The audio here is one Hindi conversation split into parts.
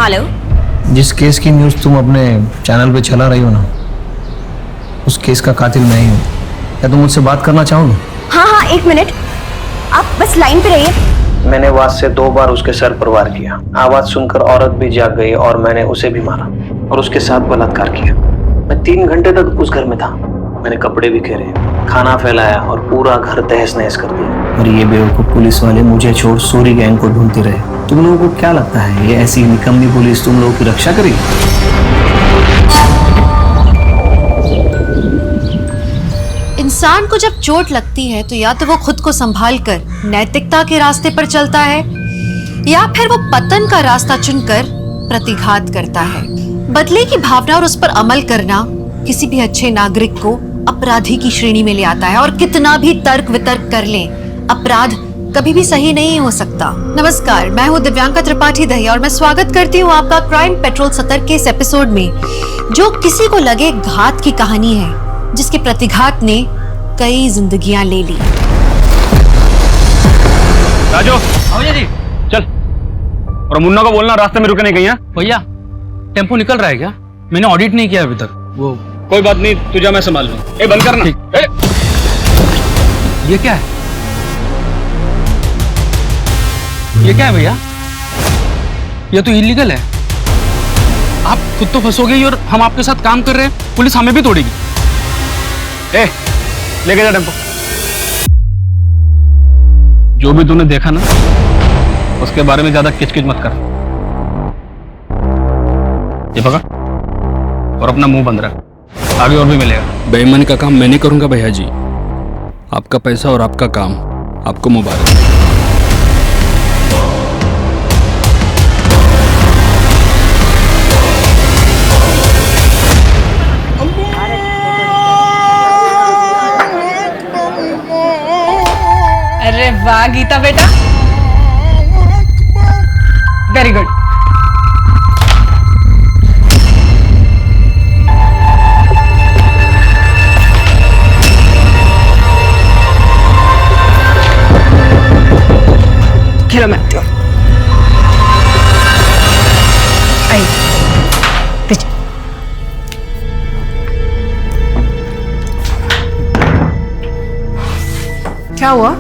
हेलो। जिस केस की न्यूज़ तुम अपने चैनल पे चला रही हो ना, उस केस का कातिल मैं ही हूँ। क्या तुम मुझसे बात करना चाहोगे? हाँ हाँ, एक मिनट, आप बस लाइन पे रहिए। मैंने वाद से 2 बार उसके सर पर वार किया। आवाज सुनकर औरत भी जाग गई और मैंने उसे भी मारा और उसके साथ बलात्कार किया। मैं 3 घंटे तक उस घर में था। मैंने कपड़े बिखेरे, खाना फैलाया और पूरा घर तहस नहस कर दिया। और ये बेवकूफ पुलिस वाले मुझे छोड़ सूरी गैंग को ढूंढते रहे। तुम लोगों को क्या लगता है ये ऐसी निकम्मी पुलिस तुम लोगों की रक्षा करेगी? इंसान को जब चोट लगती है तो या तो वो खुद को संभाल कर नैतिकता के रास्ते पर चलता है या फिर वो पतन का रास्ता चुनकर प्रतिघात करता है। बदले की भावना और उस पर अमल करना किसी भी अच्छे नागरिक को अपराधी की श्रेणी में ले आता है। और कितना भी तर्क वितर्क कर लें, अपराध कभी भी सही नहीं हो सकता। नमस्कार, मैं हूँ दिव्यांका त्रिपाठी दहिया और मैं स्वागत करती हूँ आपका क्राइम पेट्रोल सतर्क के इस एपिसोड में, जो किसी को लगे घात की कहानी है जिसके प्रतिघात ने कई जिंदगियां ले ली। राजू, जी चल। और मुन्ना को बोलना रास्ते में रुके नहीं कहीं। भैया, टेम्पो निकल रहा है क्या? मैंने ऑडिट नहीं किया अभी तक। वो कोई बात नहीं, तुझे मैं संभाल लूं। ए बंद करना। ये क्या है? ये क्या है भैया? ये तो इलीगल है। आप खुद तो फंसोगे ही और हम आपके साथ काम कर रहे हैं, पुलिस हमें भी तोड़ेगी। ए, लेके जा टेम्पो। जो भी तूने देखा ना, उसके बारे में ज्यादा किचकिच मत कर। ये पकड़ और अपना मुंह बंद रख, आगे और भी मिलेगा। बेईमानी का काम मैं नहीं करूंगा भैया जी। आपका पैसा और आपका काम, आपको मुबारक। अरे वाह गीता बेटा, वेरी गुड। खेलो मैं आती हूँ। आई पीछे। क्या हुआ?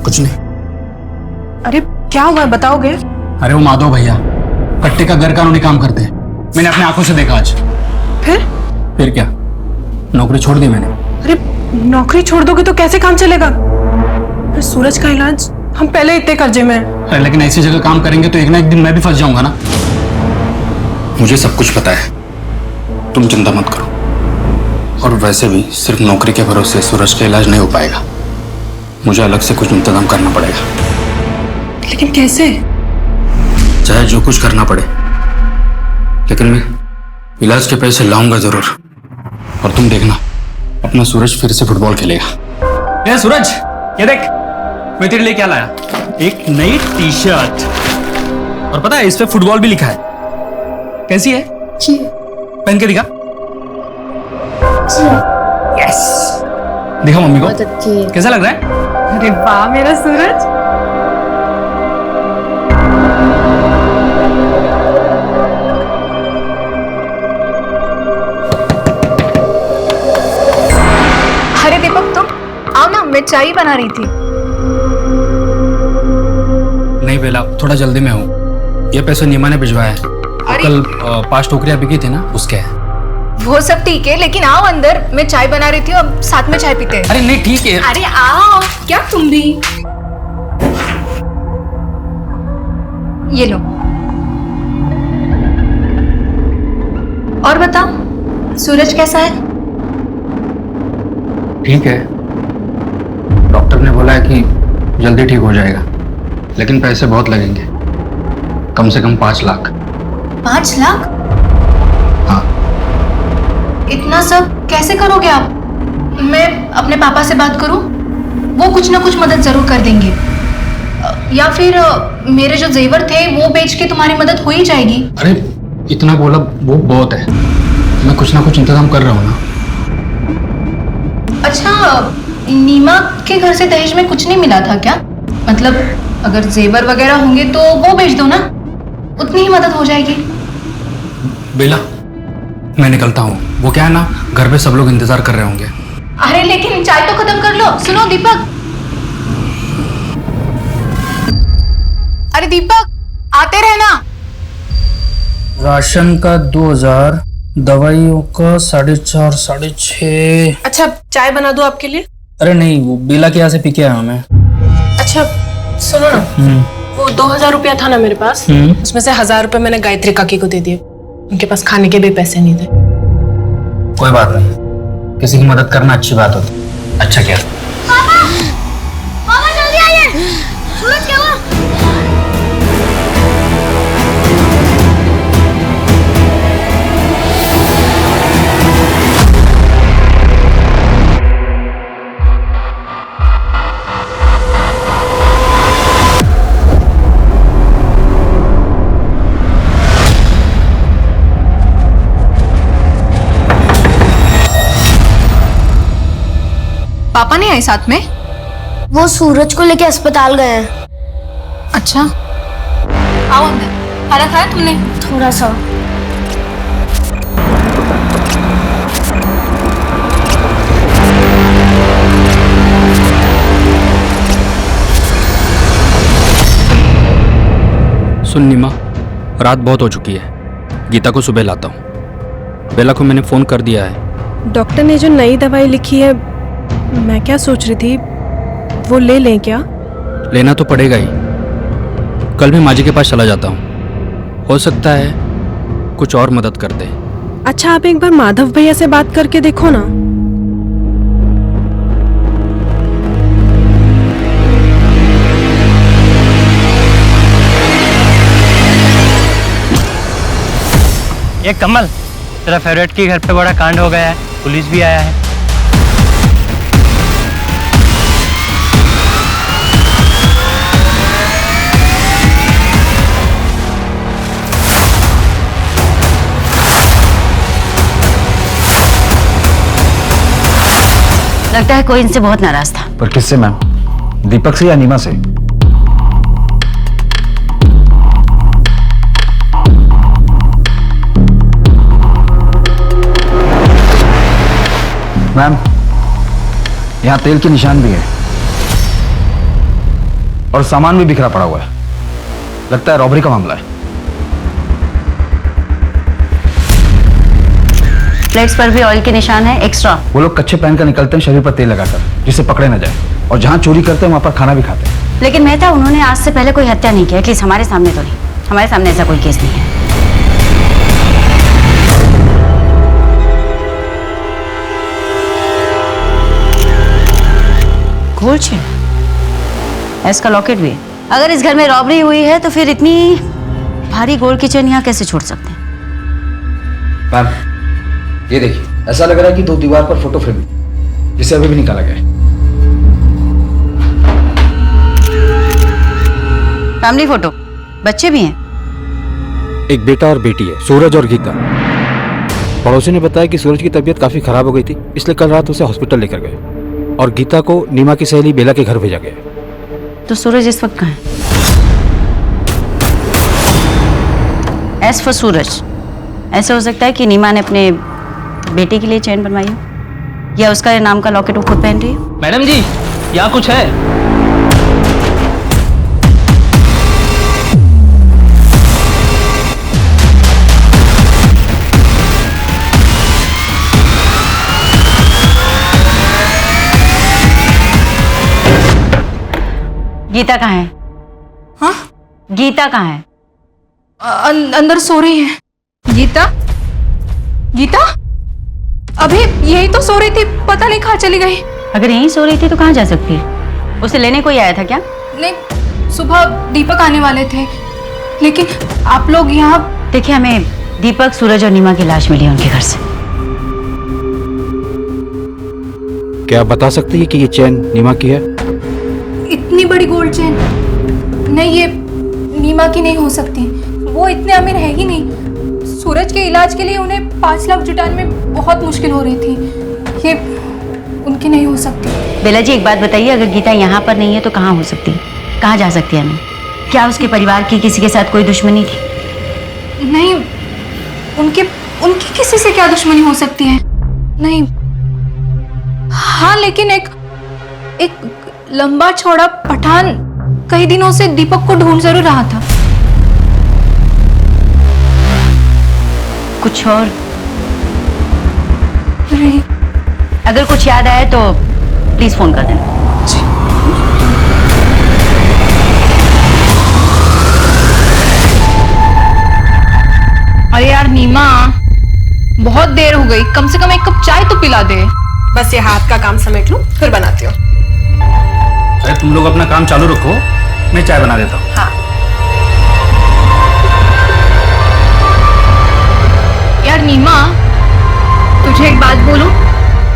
कुछ नहीं। अरे क्या हुआ है, बताओगे? अरे वो माधव भैया कट्टे का गैर कानूनी काम करते हैं। मैंने अपनी आंखों से देखा आज। फिर क्या, नौकरी छोड़ दी मैंने। अरे नौकरी छोड़ दोगे तो कैसे काम चलेगा? अरे सूरज का इलाज, हम पहले इतने कर्जे में हैं। अरे लेकिन ऐसी जगह काम करेंगे तो एक ना एक दिन मैं भी फंस जाऊंगा ना। मुझे सब कुछ पता है, तुम चिंता मत करो। और वैसे भी सिर्फ नौकरी के भरोसे सूरज का इलाज नहीं हो पाएगा। मुझे अलग से कुछ इंतजाम करना पड़ेगा। लेकिन कैसे? चाहे जो कुछ करना पड़े, लेकिन मैं इलाज के पैसे लाऊंगा जरूर। और तुम देखना, अपना सूरज फिर से फुटबॉल खेलेगा। ये सूरज, ये देख, मैं तेरे लिए क्या लाया, एक नई टी शर्ट। और पता है इस पे फुटबॉल भी लिखा है। कैसी है? पहन के दिखा। यस, दिखा मम्मी को। कैसा लग रहा है? अरे वाह मेरा सूरज। अरे दीपक, तुम आओ ना, मैं चाय बना रही थी। नहीं बेला, थोड़ा जल्दी में हूँ। ये पैसे नीमा ने भिजवाया है। कल 5 टोकरियां बिकी थी ना, उसके है। वो सब ठीक है, लेकिन आओ अंदर, मैं चाय बना रही थी, अब साथ में चाय पीते हैं। अरे नहीं ठीक है। अरे आओ। क्या तुम भी? ये लो। और बताओ, सूरज कैसा है? ठीक है, डॉक्टर ने बोला है कि जल्दी ठीक हो जाएगा, लेकिन पैसे बहुत लगेंगे, कम से कम 5 लाख। 5 लाख? हाँ। इतना सब कैसे करोगे आप? मैं अपने पापा से बात करूं, वो कुछ ना कुछ मदद जरूर कर देंगे। या फिर मेरे जो जेवर थे वो बेच के तुम्हारी मदद हो ही जाएगी। अरे इतना बोला वो बहुत है, मैं कुछ ना कुछ इंतजाम कर रहा हूँ ना। अच्छा, नीमा के घर से दहेज में कुछ नहीं मिला था क्या? मतलब अगर जेवर वगैरह होंगे तो वो बेच दो ना। उतनी ही मदद हो जाएगी। बेला, मैं निकलता हूँ। वो क्या है ना, घर पे सब लोग इंतजार कर रहे होंगे। अरे लेकिन चाय तो खत्म कर लो। सुनो दीपक। अरे दीपक, आते रहना। राशन का 2000, दवाइयों का 4.5, 6.5। अच्छा, चाय बना दूं आपके लिए? अरे नहीं, वो बेला के यहाँ से पी के आया हूँ मैं। अच्छा सुनो ना, वो 2000 रुपया था ना मेरे पास, उसमें से 1000 रुपए मैंने गायत्री काकी को दे दिए। उनके पास खाने के भी पैसे नहीं थे। कोई बात नहीं, किसी की मदद करना अच्छी बात होती। अच्छा क्या? मामा जल्दी आइए, सूरज क्या हुआ? पापा नहीं आए साथ में? वो सूरज को लेके अस्पताल गए हैं। अच्छा, आओ अंदर। खाना खाया तुमने? थोड़ा सा। सुन नीमा, रात बहुत हो चुकी है। गीता को सुबह लाता हूँ। बेला को मैंने फोन कर दिया है। डॉक्टर ने जो नई दवाई लिखी है, मैं क्या सोच रही थी, वो ले लें क्या? लेना तो पड़ेगा ही। कल मैं माजी के पास चला जाता हूँ, हो सकता है कुछ और मदद कर दे। अच्छा, आप एक बार माधव भैया से बात करके देखो ना। ये कमल, तेरा फेवरेट के घर पे बड़ा कांड हो गया है, पुलिस भी आया है। लगता है कोई इनसे बहुत नाराज था। पर किससे मैम? दीपक से या नीमा से? मैम, यहाँ तेल के निशान भी है और सामान भी बिखरा पड़ा हुआ है। लगता है रॉबरी का मामला है। प्लेट्स पर भी ऑयल के निशान है एक्स्ट्रा। वो लोग कच्चे पहन कर निकलते हैं शरीर पर तेल लगाकर, जिससे पकड़े न जाए, और जहाँ चोरी करते हैं वहां पर खाना भी खाते हैं। लेकिन मेहता, उन्होंने आज से पहले कोई हत्या नहीं की, एटलीस्ट हमारे सामने तो नहीं। हमारे सामने ऐसा कोई केस नहीं है। गोल्ड चेन, इसका लॉकेट भी है। अगर इस घर में रॉबरी हुई है तो फिर इतनी भारी गोल्ड की चेन यहाँ कैसे छोड़ सकते हैं? मैम, ये देखिए, ऐसा लग रहा है कि 2 दीवार पर फोटो फ्रेम है, जिसे अभी भी निकाला गया है। फैमिली फोटो, बच्चे भी हैं। एक बेटा और बेटी है, सूरज और गीता। पड़ोसी ने बताया कि सूरज की तबीयत काफी खराब हो गई थी, इसलिए कल रात उसे हॉस्पिटल लेकर गए और गीता को नीमा की सहेली बेला के घर भेजा गया। तो सूरज इस वक्त कहाँ है? एज फॉर सूरज, ऐसा हो सकता है कि नीमा ने अपने बेटे के लिए चैन बनवाई हो, या उसका नाम का लॉकेट वो खुद पहन रही है। मैडम जी, यहाँ कुछ है। गीता कहाँ है? हाँ? गीता कहाँ है? अंदर सो रही है। गीता? गीता? अभी यही तो सो रही थी, पता नहीं कहाँ चली गई। अगर यहीं सो रही थी तो कहाँ जा सकती है? उसे लेने कोई आया था क्या? नहीं, सुबह दीपक आने वाले थे, लेकिन आप लोग यहाँ। देखिए, हमें दीपक, सूरज और नीमा की लाश मिली है उनके घर से। क्या आप बता सकती है कि ये चैन नीमा की है? इतनी बड़ी गोल्ड चेन नहीं, ये नीमा की नहीं हो सकती। वो इतने अमीर है ही नहीं। सूरज के इलाज के लिए उन्हें 5 लाख जुटाने में बहुत मुश्किल हो रही थी। ये उनकी नहीं हो सकती। बेला जी, एक बात बताइए, अगर गीता यहाँ पर नहीं है तो कहाँ हो सकती है? कहाँ जा सकती है हमें? क्या उसके परिवार की किसी के साथ कोई दुश्मनी थी? नहीं, उनके उनकी किसी से क्या दुश्मनी हो सकती है? नहीं। हाँ, लेकिन एक लंबा चौड़ा पठान कई दिनों से दीपक को ढूंढ जरूर रहा था। कुछ और? नहीं। अगर कुछ याद आए तो प्लीज फोन कर देना। अरे यार नीमा, बहुत देर हो गई, कम से कम एक कप चाय तो पिला दे। बस ये हाथ का काम समेट लूं, फिर बनाती हूँ। अरे तुम लोग अपना काम चालू रखो, मैं चाय बना देता हूँ। हाँ। यार नीमा, तुझे एक बात बोलूं,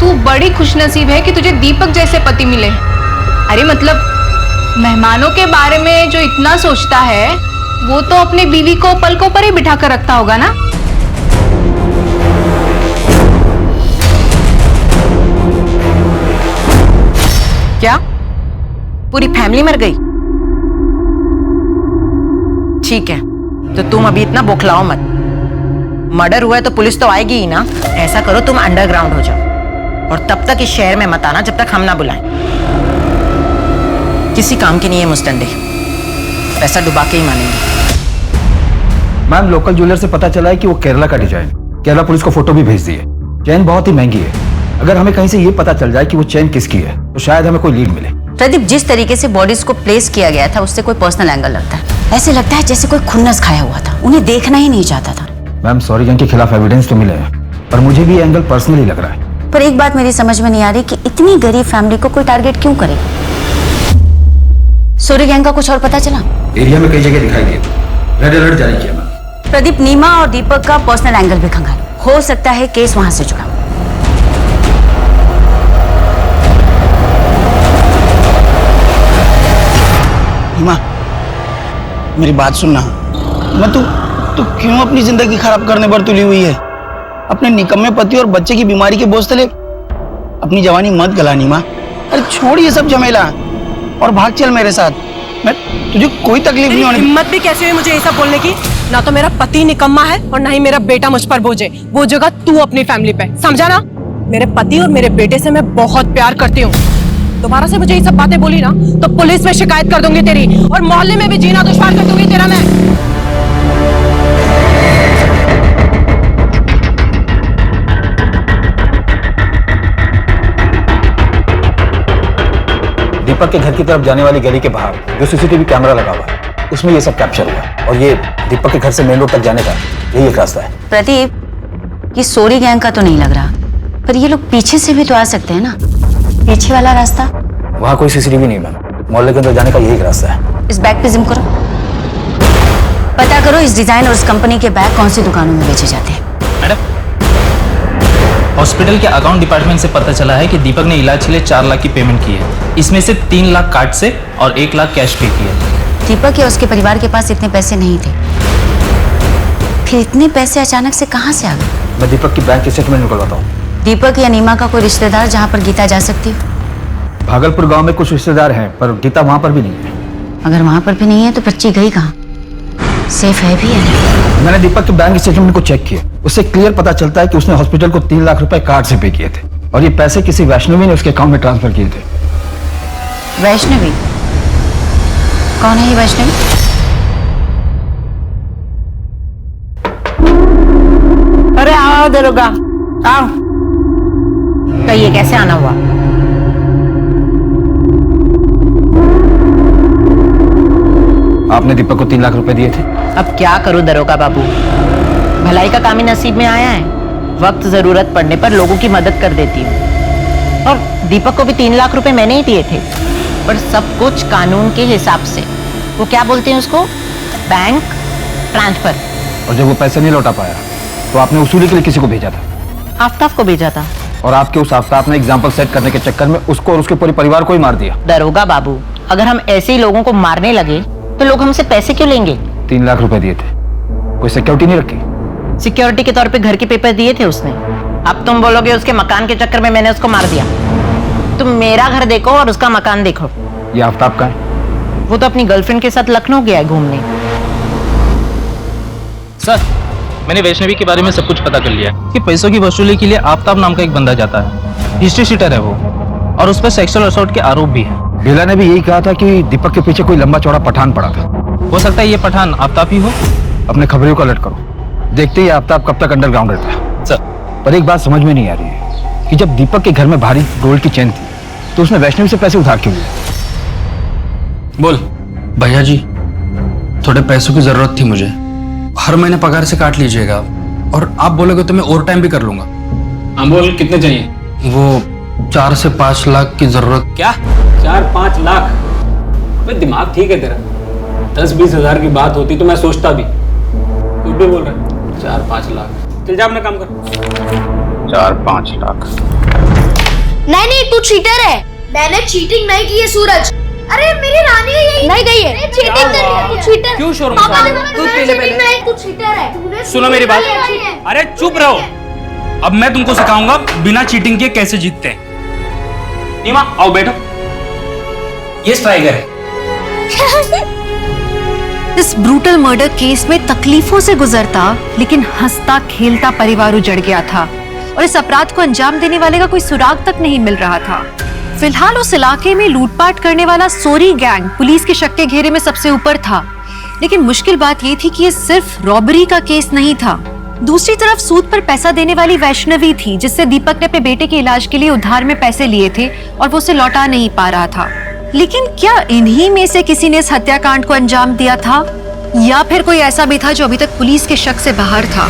तू बड़ी खुशनसीब है कि तुझे दीपक जैसे पति मिले। अरे मतलब मेहमानों के बारे में जो इतना सोचता है, वो तो अपनी बीवी को पलकों पर ही बिठा कर रखता होगा ना। क्या पूरी फैमिली मर गई? ठीक है, तो तुम अभी इतना बौखलाओ मत। मर्डर हुआ है तो पुलिस तो आएगी ही ना। ऐसा करो, तुम अंडरग्राउंड हो जाओ और तब तक इस शहर में मत आना जब तक हम ना बुलाएं। किसी काम की नहीं है मुस्टंडे, पैसा डुबा के ही मानेंगे। मैम, लोकल ज्वेलर से पता चला है कि वो केरला का डिजाइन। केरला पुलिस को फोटो भी भेज दी है। चेन बहुत ही महंगी है। अगर हमें कहीं से ये पता चल जाए कि वो चेन किसकी है तो शायद हमें कोई लीड मिले। प्रदीप, जिस तरीके से बॉडीज को प्लेस किया गया था उससे कोई पर्सनल एंगल लगता है। ऐसे लगता है जैसे कोई खुन्नस खाया हुआ था, उन्हें देखना ही नहीं चाहता था। मैम, सॉरी गैंग के खिलाफ एविडेंस तो मिले हैं, पर मुझे भी ये एंगल पर्सनली लग रहा है। पर एक बात मेरी समझ में नहीं आ रही कि इतनी गरीब फैमिली को कोई टारगेट क्यों करे। सूर्य गैंग का कुछ और पता चला? एरिया में कई जगह दिखाई दिए, रेड अलर्ट जारी किया मैम। प्रदीप, नीमा और दीपक का पर्सनल एंगल भी खंगालो, हो सकता है केस वहां से जुड़ा। नीमा, मेरी बात सुनना। मैं तू क्यों अपनी जिंदगी खराब करने पर तुली हुई है? अपने निकम्मे पति और बच्चे की बीमारी के बोझ तले अपनी जवानी मत गला नीमा। अरे छोड़ ये सब झमेला और भाग चल मेरे साथ। मैं तुझे कोई तकलीफ नहीं होने। हिम्मत भी कैसे हुई मुझे ये सब बोलने की? ना तो मेरा पति निकम्मा है और ना ही मेरा बेटा मुझ पर बोझ है। वो जगह तू अपनी फैमिली पे, समझा ना? मेरे पति और मेरे बेटे से मैं बहुत प्यार करती हूँ। दोबारा से मुझे ये सब बातें बोली ना तो पुलिस में शिकायत कर दूंगी तेरी, और मोहल्ले में भी जीना दुश्वार कर दूंगी तेरा मैं। दीपक के घर की तरफ जाने वाली गली के बाहर जो सीसीटीवी कैमरा लगा हुआ है उसमें ये सब कैप्चर हुआ, और ये दीपक के घर से मेन रोड तक जाने का यही एक रास्ता है। प्रदीप, ये सोरी गैंग का तो नहीं लग रहा, पर ये लोग पीछे से भी तो आ सकते हैं ना। पीछे वाला रास्ता? वहाँ कोई सीसीटीवी नहीं मैम, मोहल्ले के अंदर जाने का यही एक रास्ता है। इस बैग पे जिम करो, पता करो इस डिजाइन और इस कंपनी के बैग कौन सी दुकानों में बेचे जाते हैं। मैडम, हॉस्पिटल के अकाउंट डिपार्टमेंट से पता चला है कि दीपक ने इलाज के लिए 4 लाख की पेमेंट की है। इसमें से 3 लाख कार्ड से और 1 लाख कैश पे किया। दीपक या उसके परिवार के पास इतने पैसे नहीं थे, फिर इतने पैसे अचानक से कहां से आ गए? मैं दीपक की बैंक स्टेटमेंट निकलवाता हूँ। दीपक या नीमा का कोई रिश्तेदार जहाँ पर गीता जा सकती हो? भागलपुर गांव में कुछ रिश्तेदार हैं, पर गीता वहां पर भी नहीं है। अगर वहां पर भी नहीं है तो बच्ची गई कहाँ? सेफ है भी है? मैंने दीपक के बैंक स्टेटमेंट को चेक किया, उससे क्लियर पता चलता है कि उसने हॉस्पिटल को 3 लाख रुपए कार्ड से पे किए थे, और ये पैसे किसी वैष्णवी ने उसके अकाउंट में ट्रांसफर किए थे। वैष्णवी? कौन है ये वैष्णवी? अरे आओ दरोगा, आओ। कहिए कैसे आना हुआ? आपने दीपक को 3 लाख रुपए दिए थे। अब क्या करूं दरोगा बाबू, भलाई का काम ही नसीब में आया है। वक्त जरूरत पड़ने पर लोगों की मदद कर देती हूँ, और दीपक को भी 3 लाख रुपए मैंने ही दिए थे, पर सब कुछ कानून के हिसाब से। वो क्या बोलते हैं उसको, बैंक ट्रांसफर। और जब वो पैसे नहीं लौटा पाया तो आपने वसूली के लिए किसी को भेजा था? आफ्ताब को भेजा था। और आपके उस आफ्ताब ने एग्जाम्पल सेट करने के चक्कर में उसको और उसके पूरे परिवार को ही मार दिया। दरोगा बाबू, अगर हम ऐसे ही लोगों को मारने लगे तो लोग हमसे पैसे क्यों लेंगे? 3 लाख रुपए दिए थे, कोई सिक्योरिटी नहीं रखी? सिक्योरिटी के तौर पे घर के पेपर दिए थे उसने। अब तुम बोलोगे उसके मकान के चक्कर में मैंने उसको मार दिया। तुम मेरा घर देखो और उसका मकान देखो। ये आफ्ताब का है? वो तो अपनी गर्लफ्रेंड के साथ लखनऊ गया है घूमने। सर, मैंने वैष्णवी के बारे में सब कुछ पता कर लिया कि पैसों की वसूली के लिए आफ्ताब नाम का एक बंदा जाता है। हिस्ट्री शीटर है वो, और उस पर सेक्सुअल असॉल्ट के आरोप भी है। बेला ने भी यही कहा था कि दीपक के पीछे कोई लंबा चौड़ा पठान पड़ा था। हो सकता है ये पठान आफ्ताब ही हो। अपने खबरों को अलर्ट करो, देखते ही आफ्ताब कब तक अंडरग्राउंड रहता है। सर, पर एक बात समझ में नहीं आ रही है कि जब दीपक के घर में भारी गोल्ड की चेन थी तो उसने वैष्णवी से पैसे उधार क्यों लिए? बोल। भैया जी, थोड़े पैसों की जरूरत थी मुझे। हर महीने पगार से काट लीजिएगा, और आप बोलोगे तो मैं ओवर टाइम भी कर लूंगा। हाँ बोल, कितने चाहिए? वो 4 से 5 लाख की जरूरत। क्या 4-5 लाख? भाई दिमाग ठीक है तेरा? 10-20 हजार की बात होती तो मैं सोचता भी। कुछ भी बोल रहा है। 4-5 लाख, चल जा अपना काम कर। 4-5 लाख? नहीं, तू चीटर है। मैंने चीटिंग नहीं की है सूरज। अरे मेरी रानी यही नहीं गई है। चीटिंग कर रही है, तू चीटर। क्यों शोर पापा ने मचा? पहले तू चीटर है। सुनो मेरी बात। अरे चुप रहो। अब मैं तुमको सिखाऊंगा बिना चीटिंग के कैसे जीतते हैं। नीमा आओ बैठो। ये स्ट्राइकर है। इस ब्रूटल मर्डर केस में तकलीफों से गुजरता लेकिन हंसता खेलता परिवार उजड़ गया था, और इस अपराध को अंजाम देने वाले का कोई सुराग तक नहीं मिल रहा था। फिलहाल उस इलाके में लूटपाट करने वाला सोरी गैंग पुलिस के शक के घेरे में सबसे ऊपर था, लेकिन मुश्किल बात यह थी कि ये सिर्फ रॉबरी का केस नहीं था। दूसरी तरफ सूद पर पैसा देने वाली वैष्णवी थी, जिससे दीपक ने अपने बेटे के इलाज के लिए उधार में पैसे लिए थे और वो उसे लौटा नहीं पा रहा था। लेकिन क्या इन्हीं में से किसी ने इस हत्याकांड को अंजाम दिया था, या फिर कोई ऐसा भी था जो अभी तक पुलिस के शक से बाहर था?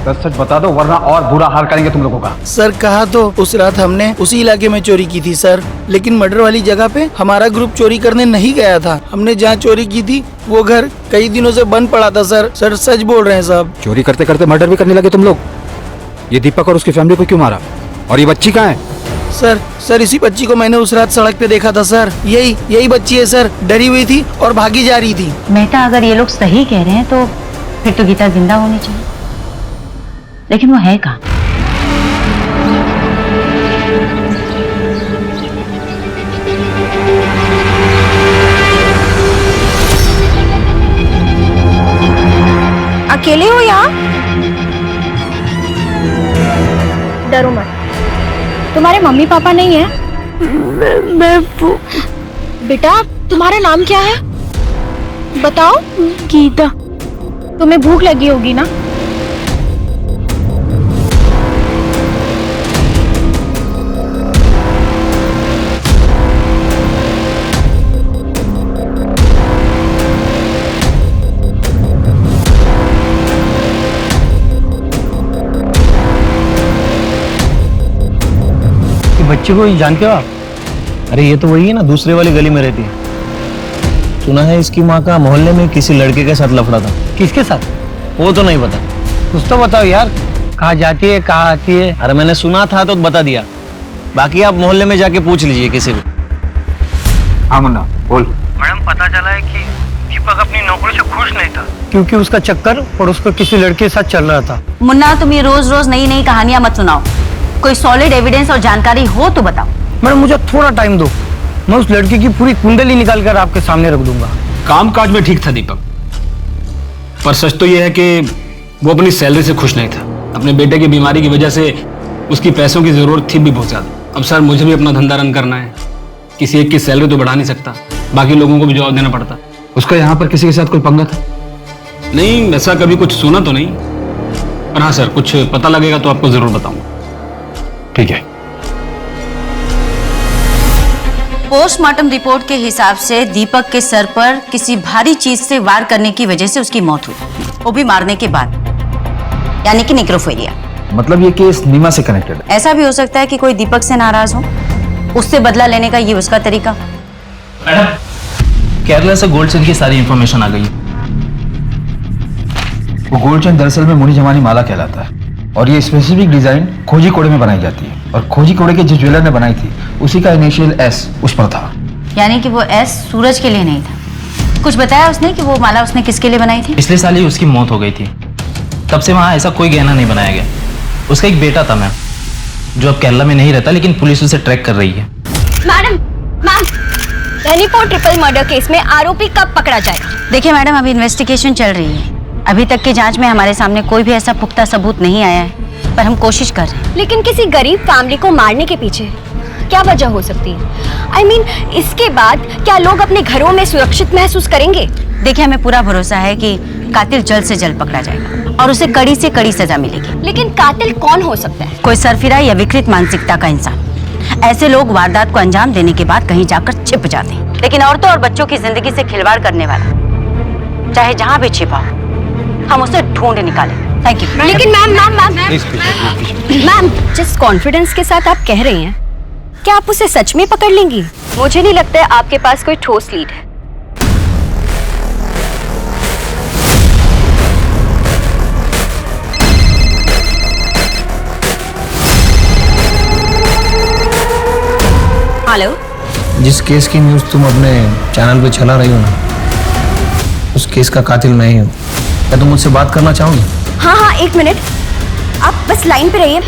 सच सच बता दो वरना और बुरा हाल करेंगे तुम लोगों का। सर कहा तो उस रात हमने उसी इलाके में चोरी की थी सर, लेकिन मर्डर वाली जगह पे हमारा ग्रुप चोरी करने नहीं गया था। हमने जहाँ चोरी की थी वो घर कई दिनों से बंद पड़ा था सर। सर सच बोल रहे हैं साहब। चोरी करते करते मर्डर भी करने लगे तुम लोग। ये दीपक और उसकी फैमिली को क्यों मारा? और ये बच्ची कहाँ है? सर इसी बच्ची को मैंने उस रात सड़क पे देखा था सर। यही बच्ची है सर, डरी हुई थी और भागी जा रही थी। मेहता, अगर ये लोग सही कह रहे हैं तो फिर तो गीता जिंदा होनी चाहिए, लेकिन वो है कहाँ? अकेले हो यहाँ? डरो मत, तुम्हारे मम्मी पापा नहीं है? मैं बेटा, तुम्हारा नाम क्या है बताओ? गीता। तुम्हें भूख लगी होगी ना? बच्चे को ही जानते हो आप? अरे ये तो वही है ना, दूसरे वाली गली में रहती है। सुना है इसकी माँ का मोहल्ले में किसी लड़के के साथ लफड़ा था। किसके साथ? वो तो नहीं पता। कुछ तो बताओ यार, कहाँ जाती है कहाँ आती है? अरे मैंने सुना था तो बता दिया, बाकी आप मोहल्ले में जाके पूछ लीजिए किसी को। हाँ मुन्ना बोल। मैडम, पता चला है कि दीपक अपनी नौकरी से खुश नहीं था, क्योंकि उसका चक्कर और उसको किसी लड़के के साथ चल रहा था। मुन्ना, तुम ये रोज रोज नई नई कहानियां मत सुनाओ। कोई सॉलिड एविडेंस और जानकारी हो तो बताओ। मैडम, मुझे थोड़ा टाइम दो, मैं उस लड़की की पूरी कुंडली निकाल कर आपके सामने रख दूंगा। कामकाज में ठीक था दीपक, पर सच तो यह है कि वो अपनी सैलरी से खुश नहीं था। अपने बेटे की बीमारी की वजह से उसकी पैसों की जरूरत थी भी बहुत ज्यादा। अब सर, मुझे भी अपना धंधा रन करना है, किसी एक की सैलरी तो बढ़ा नहीं सकता, बाकी लोगों को भी जवाब देना पड़ता। उसका यहाँ पर किसी के साथ कोई पंगा था? नहीं, ऐसा कभी कुछ सुना तो नहीं, पर हाँ सर, कुछ पता लगेगा तो आपको जरूर बताऊंगा। ठीक है। पोस्टमार्टम रिपोर्ट के हिसाब से दीपक के सर पर किसी भारी चीज से वार करने की वजह से उसकी मौत हुई, वो भी मारने के बाद, यानी कि नेक्रोफिलिया। मतलब ये केस नीमा से कनेक्टेड है? ऐसा भी हो सकता है कि कोई दीपक से नाराज हो, उससे बदला लेने का ये उसका तरीका। मैडम, केरला से गोल्ड चेन की सारी इंफॉर्मेशन आ गई। वो गोल्ड चेन दरअसल में मुनी जमानी माला कहलाता है, और ये स्पेसिफिक डिजाइन खोजी कोड़े में बनाई जाती है, और खोजी कोड़े के जिस ज्वेलर ने बनाई थी उसी का इनिशियल एस उस पर था। यानी कि वो एस सूरज के लिए नहीं था। कुछ बताया उसने कि वो माला उसने किसके लिए बनाई थी? पिछले साल ही उसकी मौत हो गई थी, तब से वहाँ ऐसा कोई गहना नहीं बनाया गया। उसका एक बेटा था मैम, जो अब केरला में नहीं रहता, लेकिन पुलिस उसे ट्रैक कर रही है। Madam, ma'am, Dhanipur triple murder case में आरोपी कब पकड़ा जाएगा? देखिए मैडम, अभी इन्वेस्टिगेशन चल रही है। अभी तक की जांच में हमारे सामने कोई भी ऐसा पुख्ता सबूत नहीं आया है, पर हम कोशिश कर रहे हैं। लेकिन किसी गरीब फैमिली को मारने के पीछे क्या वजह हो सकती है? I mean, इसके बाद क्या लोग अपने घरों में सुरक्षित महसूस करेंगे? देखिए, हमें पूरा भरोसा है कि कातिल जल्द से जल्द पकड़ा जाएगा और उसे कड़ी से कड़ी सजा मिलेगी। लेकिन कातिल कौन हो सकता है? कोई सरफिरा या विकृत मानसिकता का इंसान। ऐसे लोग वारदात को अंजाम देने के बाद कहीं जाकर छिप जाते हैं, लेकिन औरतों और बच्चों की जिंदगी से खिलवाड़ करने वाला चाहे जहाँ भी छिपा हो, हम उसे ढूंढ निकालें। Thank you. लेकिन मैम, जिस कॉन्फिडेंस के साथ आप कह रही हैं, क्या आप उसे सच में पकड़ लेंगी? मुझे नहीं लगता है आपके पास कोई ठोस लीड है। हेलो, जिस केस की न्यूज़ तुम अपने चैनल पे चला रही हो ना, उस केस का कातिल मैं ही हूँ। क्या तुम मुझसे बात करना चाहोगी? हाँ, एक मिनट, आप बस लाइन पे रहिए।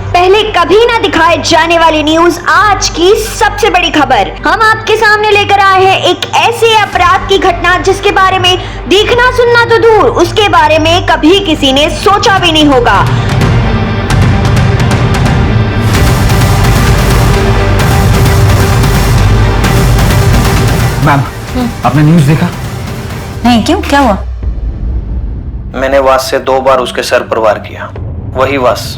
पहले कभी ना दिखाए जाने वाली न्यूज, आज की सबसे बड़ी खबर हम आपके सामने लेकर आए हैं। एक ऐसे अपराध की घटना जिसके बारे में देखना सुनना तो दूर, उसके बारे में कभी किसी ने सोचा भी नहीं होगा। मैम, आपने न्यूज़ देखा? नहीं, क्यों, क्या हुआ? मैंने वास से 2 बार उसके सर पर वार किया। वही वास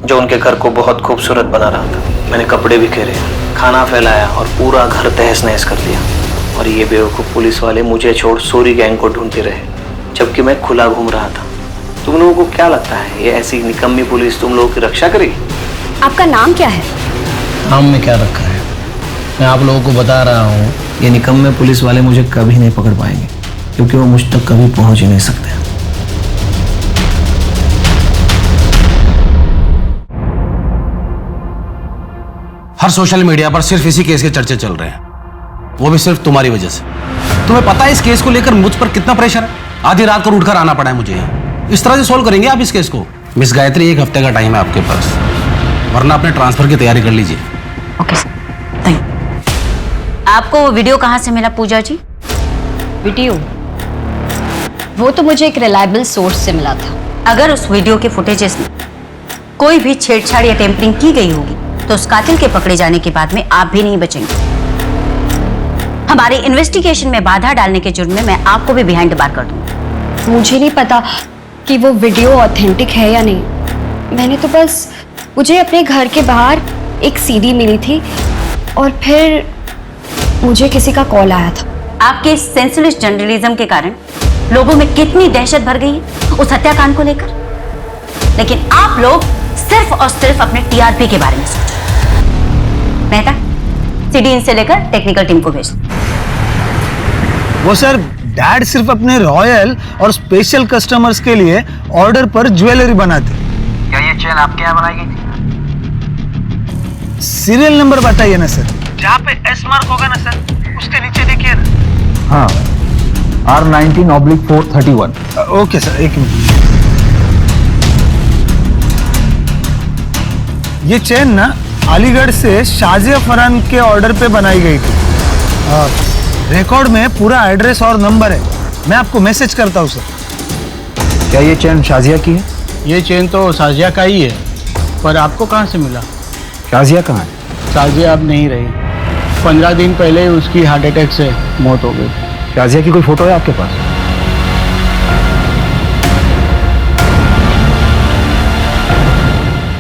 जो उनके घर को बहुत खूबसूरत बना रहा था। मैंने कपड़े भी घेरे, खाना फैलाया और पूरा घर तहस नहस कर दिया। और ये बेवकूफ़ पुलिस वाले मुझे छोड़ सोरी गैंग को ढूंढते रहे, जबकि मैं खुला घूम रहा था। तुम लोगों को क्या लगता है ये ऐसी निकम्मी पुलिस तुम लोगों की रक्षा करेगी? आपका नाम क्या है? नाम में क्या रखा है? मैं आप लोगों को बता रहा हूँ, ये निकम्मे पुलिस वाले मुझे कभी नहीं पकड़ पाएंगे, क्योंकि वो मुझ तक कभी पहुंच ही नहीं सकते। हर सोशल मीडिया पर सिर्फ इसी केस के चर्चे चल रहे हैं, वो भी सिर्फ तुम्हारी वजह से। तुम्हें पता है इस केस को लेकर मुझ पर कितना प्रेशर है? आधी रात को उठकर आना पड़ा है मुझे यहाँ। इस तरह से सोल्व करेंगे आप इस केस को? मिस गायत्री, 1 हफ्ते का टाइम है आपके पास, वरना अपने ट्रांसफर की तैयारी कर लीजिए। Okay sir, thank you. आपको वो वीडियो कहाँ से मिला पूजा जी? वीडियो? वो तो मुझे एक रिलायबल सोर्स से मिला था। अगर उस वीडियो के फुटेजेस में कोई भी छेड़छाड़ या टेम्परिंग की गई होगी तो उस कातिल के पकड़े जाने के बाद में आप भी नहीं बचेंगे। हमारे इन्वेस्टिगेशन में बाधा डालने के जुर्म में मैं आपको भी बिहाइंड द बार कर दूंगी। मुझे नहीं पता कि वो वीडियो ऑथेंटिक है या नहीं। मैंने तो बस, मुझे अपने घर के बाहर एक सीडी मिली थी और फिर मुझे किसी का कॉल आया था। आपके सेंसलेस जर्नलिज्म के कारण लोगों में कितनी दहशत भर गई है उस हत्याकांड को लेकर, लेकिन आप लोग सिर्फ और सिर्फ अपने टीआरपी के बारे में सोचो। मेहता, सीडी इन से लेकर टेक्निकल टीम को भेज। वो सर, डैड सिर्फ अपने रॉयल और स्पेशल कस्टमर्स के लिए ऑर्डर पर ज्वेलरी बनाते। क्या ये चेन आपके यहाँ बनाई गई थी? सीरियल नंबर बताइए ना सर। जहाँ पे एस मार्क होगा ना सर, उसके नीचे देखिए ना। हाँ, R19/431। ओके सर, एक मिनट। ये चेन ना अलीगढ़ से शाजिया फरहान के ऑर्डर पे बनाई गई थी। रिकॉर्ड में पूरा एड्रेस और नंबर है, मैं आपको मैसेज करता हूँ सर। क्या ये चेन शाजिया की है? ये चेन तो शाजिया का ही है, पर आपको कहाँ से मिला? शाजिया कहाँ है? शाजिया अब नहीं रही। 15 दिन पहले ही उसकी हार्ट अटैक से मौत हो गई। शाजिया की कोई फोटो है आपके पास?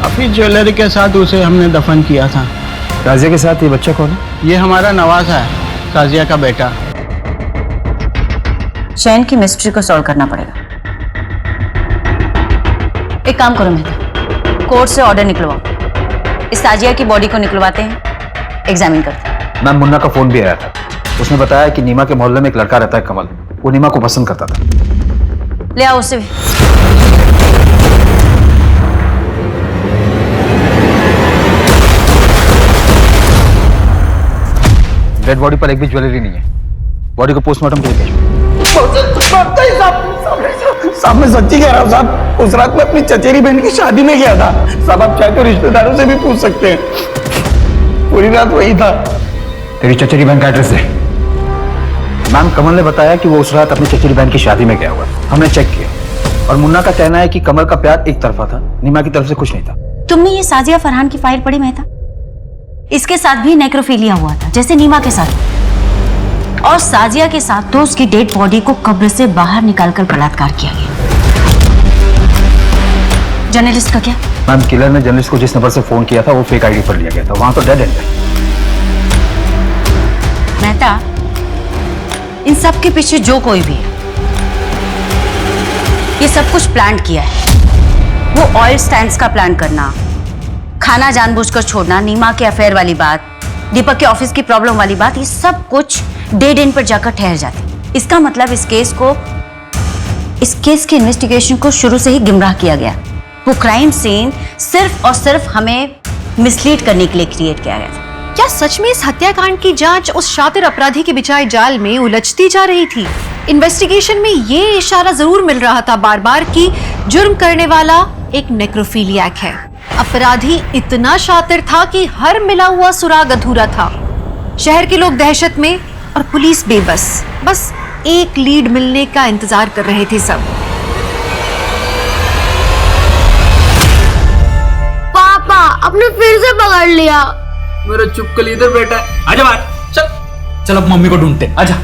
अपनी ज्वेलरी के साथ उसे हमने दफन किया था। शाजिया के साथ ये बच्चा कौन है? ये हमारा नवाज है, शाजिया का बेटा। चैन की मिस्ट्री को सॉल्व करना पड़ेगा। एक काम करो मेहता, कोर्ट से ऑर्डर निकलवाओ, इस ताजिया की बॉडी को निकलवाते हैं, एग्जामिन करते हैं। मैम, मुन्ना का फोन भी आया था, उसने बताया कि नीमा के मोहल्ले में एक लड़का रहता है कमल, वो नीमा को पसंद करता था। ले आओ उससे भी। डेड बॉडी पर एक भी ज्वेलरी नहीं है, बॉडी को पोस्टमार्टम के लिए भेजो। साहब मैं सच्ची कह रहा हूँ साहब, उस रात मैं अपनी चचेरी बहन की शादी में गया था साहब। आप चाहे तो रिश्तेदारों से भी पूछ सकते हैं, पूरी रात वही था। तेरी चचेरी बहन का एड्रेस दे। मैम, कमल ने बताया कि वो उस रात अपनी चचेरी बहन की शादी में गया हुआ। हमने चेक किया और मुन्ना का कहना है कि कमल का प्यार एक तरफा था, नीमा की तरफ से कुछ नहीं था। तुमने ये साजिया फरहान की फाइल पढ़ी मेहता? इसके साथ भी नेक्रोफिलिया हुआ था जैसे नीमा के साथ, और साजिया के साथ तो उसकी डेड बॉडी को कब्र से बाहर निकालकर बलात्कार किया गया। जर्नलिस्ट का क्या? मैम, किलर ने जर्नलिस्ट को जिस नंबर से फोन किया था वो फेक आईडी पर लिया गया था, वहां तो डेड एंड है। मेहता, इन सब के पीछे जो कोई भी है, ये सब कुछ प्लान किया है। वो ऑयल स्टैंड्स का प्लान करना, खाना जानबूझकर छोड़ना, नीमा के अफेयर वाली बात, दीपक के ऑफिस की प्रॉब्लम वाली बात, ये सब कुछ डेड एंड पर जाकर ठहर जाती। इसका मतलब इस केस की इन्वेस्टिगेशन को शुरू से ही गुमराह किया गया। वो क्राइम सीन सिर्फ और सिर्फ हमें मिसलीड करने के लिए क्रिएट किया गया था। क्या सच में इस हत्याकांड की जांच उस शातिर अपराधी के बिछाए जाल में उलझती जा रही थी? इन्वेस्टिगेशन में ये इशारा जरूर मिल रहा था बार बार कि जुर्म करने वाला एक नेक्रोफिलियाक है। अपराधी इतना शातिर था कि हर मिला हुआ सुराग अधूरा था। शहर के लोग दहशत में और पुलिस बेबस, बस एक लीड मिलने का इंतजार कर रहे थे सब। पापा, आपने फिर से पकड़ लिया। मेरा चुपकली इधर बैठा है, आजा बाहर। चल चल, अब मम्मी को ढूंढते, आजा।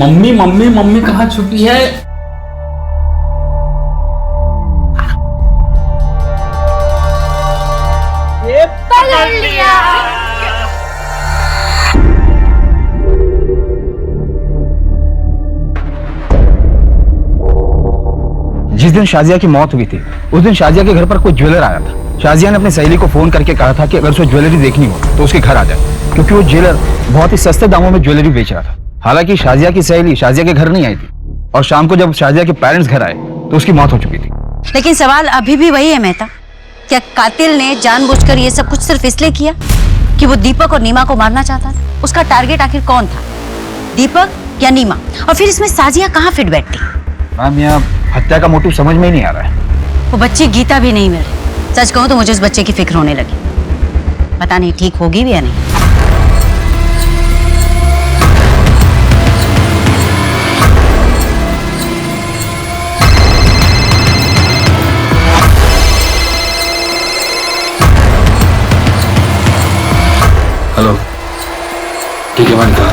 मम्मी मम्मी मम्मी कहाँ छुपी है? ये पकड़ लिया। जिस दिन शाजिया की मौत हुई थी उस दिन शाजिया के घर पर कोई ज्वेलर आया था। शाजिया ने अपनी सहेली को फोन करके कहा था कि अगर उसे ज्वेलरी देखनी हो तो उसके घर आ जाए, क्योंकि वो ज्वेलर बहुत ही सस्ते दामों में ज्वेलरी बेच रहा था। हालांकि शाजिया की सहेली शाजिया के घर नहीं आई थी और शाम को जब शाजिया के पेरेंट्स घर आए तो उसकी मौत हो चुकी थी। लेकिन सवाल अभी भी वही है मेहता, क्या कातिल ने जानबूझकर ये सब कुछ सिर्फ इसलिए किया कि वो दीपक और नीमा को मारना चाहता था? उसका टारगेट आखिर कौन था, दीपक या नीमा? और फिर इसमें साजिया कहाँ फिट बैठती? मैम, यहाँ हत्या का मोटिव समझ में ही नहीं आ रहा है। वो बच्ची गीता भी नहीं मिल रही। सच कहूं तो मुझे उस बच्चे की फिक्र होने लगी। पता नहीं ठीक होगी भी या नहीं। हेलो, ठीक है मानिका।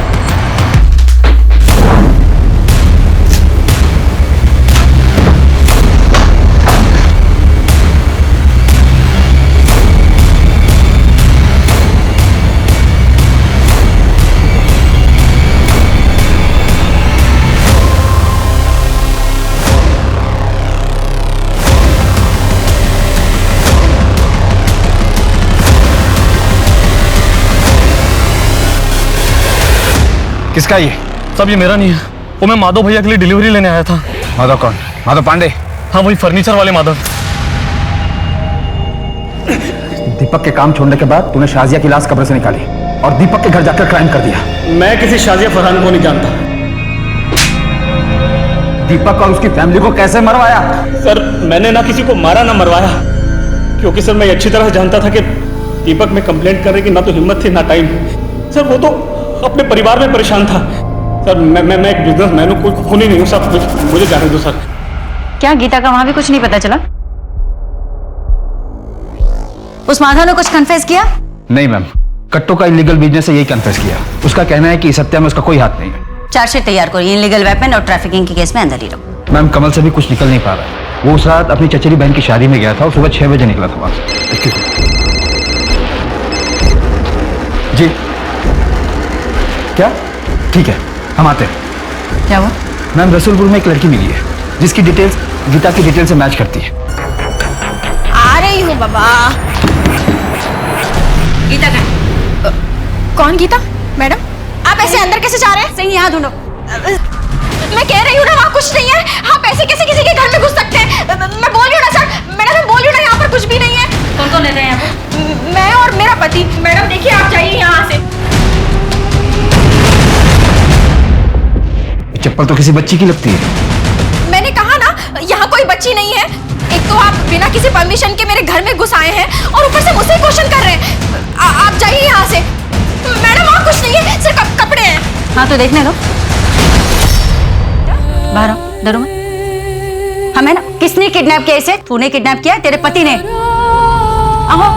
किसका ये? सब ये मेरा नहीं है, वो मैं माधव भैया के लिए डिलीवरी लेने आया था। माधव कौन? माधव पांडे? हाँ, वही फर्नीचर वाले माधव। दीपक के काम छोड़ने के बाद तूने शाजिया की लाश कब्र से निकाली और दीपक के घर जाकर क्राइम कर दिया। मैं किसी शाजिया फरहान को नहीं जानता। दीपक और उसकी फैमिली को कैसे मरवाया? सर, मैंने ना किसी को मारा ना मरवाया, क्योंकि सर मैं अच्छी तरह जानता था कि दीपक में कंप्लेंट करने की ना तो हिम्मत थी ना टाइम। सर वो तो अपने परिवार में परेशान था। सर मैं एक बिजनेसमैन हूँ, कोई खूनी नहीं हूँ। सब मुझे जाने दो सर। क्या गीता का वहां भी कुछ नहीं पता चला? उस माधव ने कुछ कन्फेस किया? नहीं मैम, कट्टो का इलीगल बिजनेस से यही कन्फेस किया। उसका कहना है कि इस हत्या में उसका कोई हाथ नहीं है। चार्जशीट तैयार करो, इनलीगल वेपन और ट्रैफिकिंग के केस में अंदर ही रहो। मैम, कमल से भी कुछ निकल नहीं पा रहा है। वो उस रात अपनी चचेरी बहन की शादी में गया था और सुबह 6 बजे निकला था वहां से। जी क्या? ठीक है, हम आते हैं। क्या हुआ? मैम, रसूलपुर में एक लड़की मिली है जिसकी डिटेल्स गीता की डिटेल से मैच करती है। आ रही हूँ बाबा। गीता का? कौन गीता? मैडम, आप ऐसे अंदर कैसे जा रहे हैं? सही, यहाँ ढूंढो। मैं कह रही हूँ ना, वहाँ कुछ नहीं है। आप ऐसे कैसे किसी के घर में घुस सकते हैं? मैं बोल रही हूँ ना सर, मैडम मैं बोल रही हूँ ना, यहाँ पर कुछ भी नहीं है। कौन कौन रहते हैं यहाँ पे? मैं और मेरा पति। मैडम देखिए, आप जाइए यहाँ से। चप्पल तो किसी बच्ची की लगती है। मैंने कहा ना यहाँ कोई बच्ची नहीं है। एक तो आप बिना किसी परमिशन के मेरे घर में घुस आए हैं और ऊपर से मुझसे क्वेश्चन कर रहे हैं। आप जाइए यहाँ से। मैडम वहाँ कुछ नहीं है, सिर्फ कपड़े हैं। हाँ तो देखने दो, बाहर आओ, डरो मत। हमें ना किसने किडनैप किया इसे? तूने किडनैप किया, तेरे पति ने। आओ।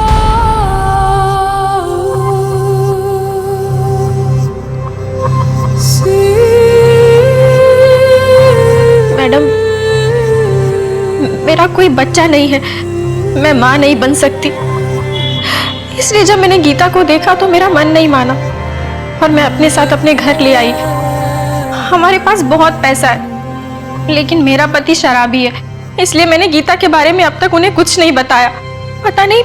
मैडम मेरा कोई बच्चा नहीं है, मैं माँ नहीं बन सकती। इसलिए जब मैंने गीता को देखा तो मेरा मन नहीं माना और मैं अपने साथ अपने घर ले आई। हमारे पास बहुत पैसा है लेकिन मेरा पति शराबी है, इसलिए मैंने गीता के बारे में अब तक उन्हें कुछ नहीं बताया। पता नहीं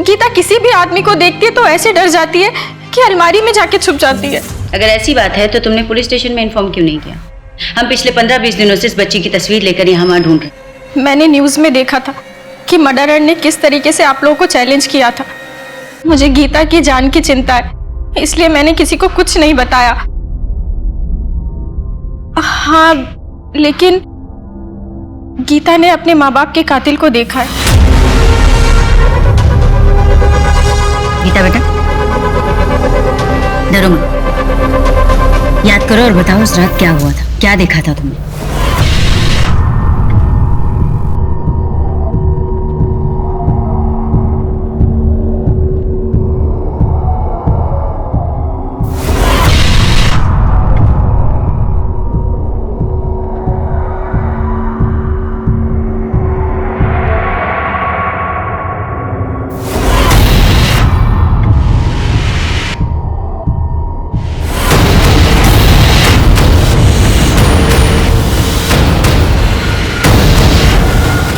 गीता किसी भी आदमी को देखती है तो ऐसे डर जाती है कि अलमारी में जाके छुप जाती है। अगर ऐसी बात है तो तुमने पुलिस स्टेशन में इन्फॉर्म क्यों नहीं किया? हम पिछले 15-20 दिनों से इस बच्ची की तस्वीर लेकर यहाँ वहाँ ढूंढ रहे। मैंने न्यूज में देखा था कि मर्डरर ने किस तरीके से आप लोगों को चैलेंज किया था। मुझे गीता की जान की चिंता है, इसलिए मैंने किसी को कुछ नहीं बताया। हाँ लेकिन गीता ने अपने माँ बाप के कातिल को देखा है। गीता बेटा डरो मत, याद करो और बताओ उस रात क्या हुआ था, क्या देखा था तुमने?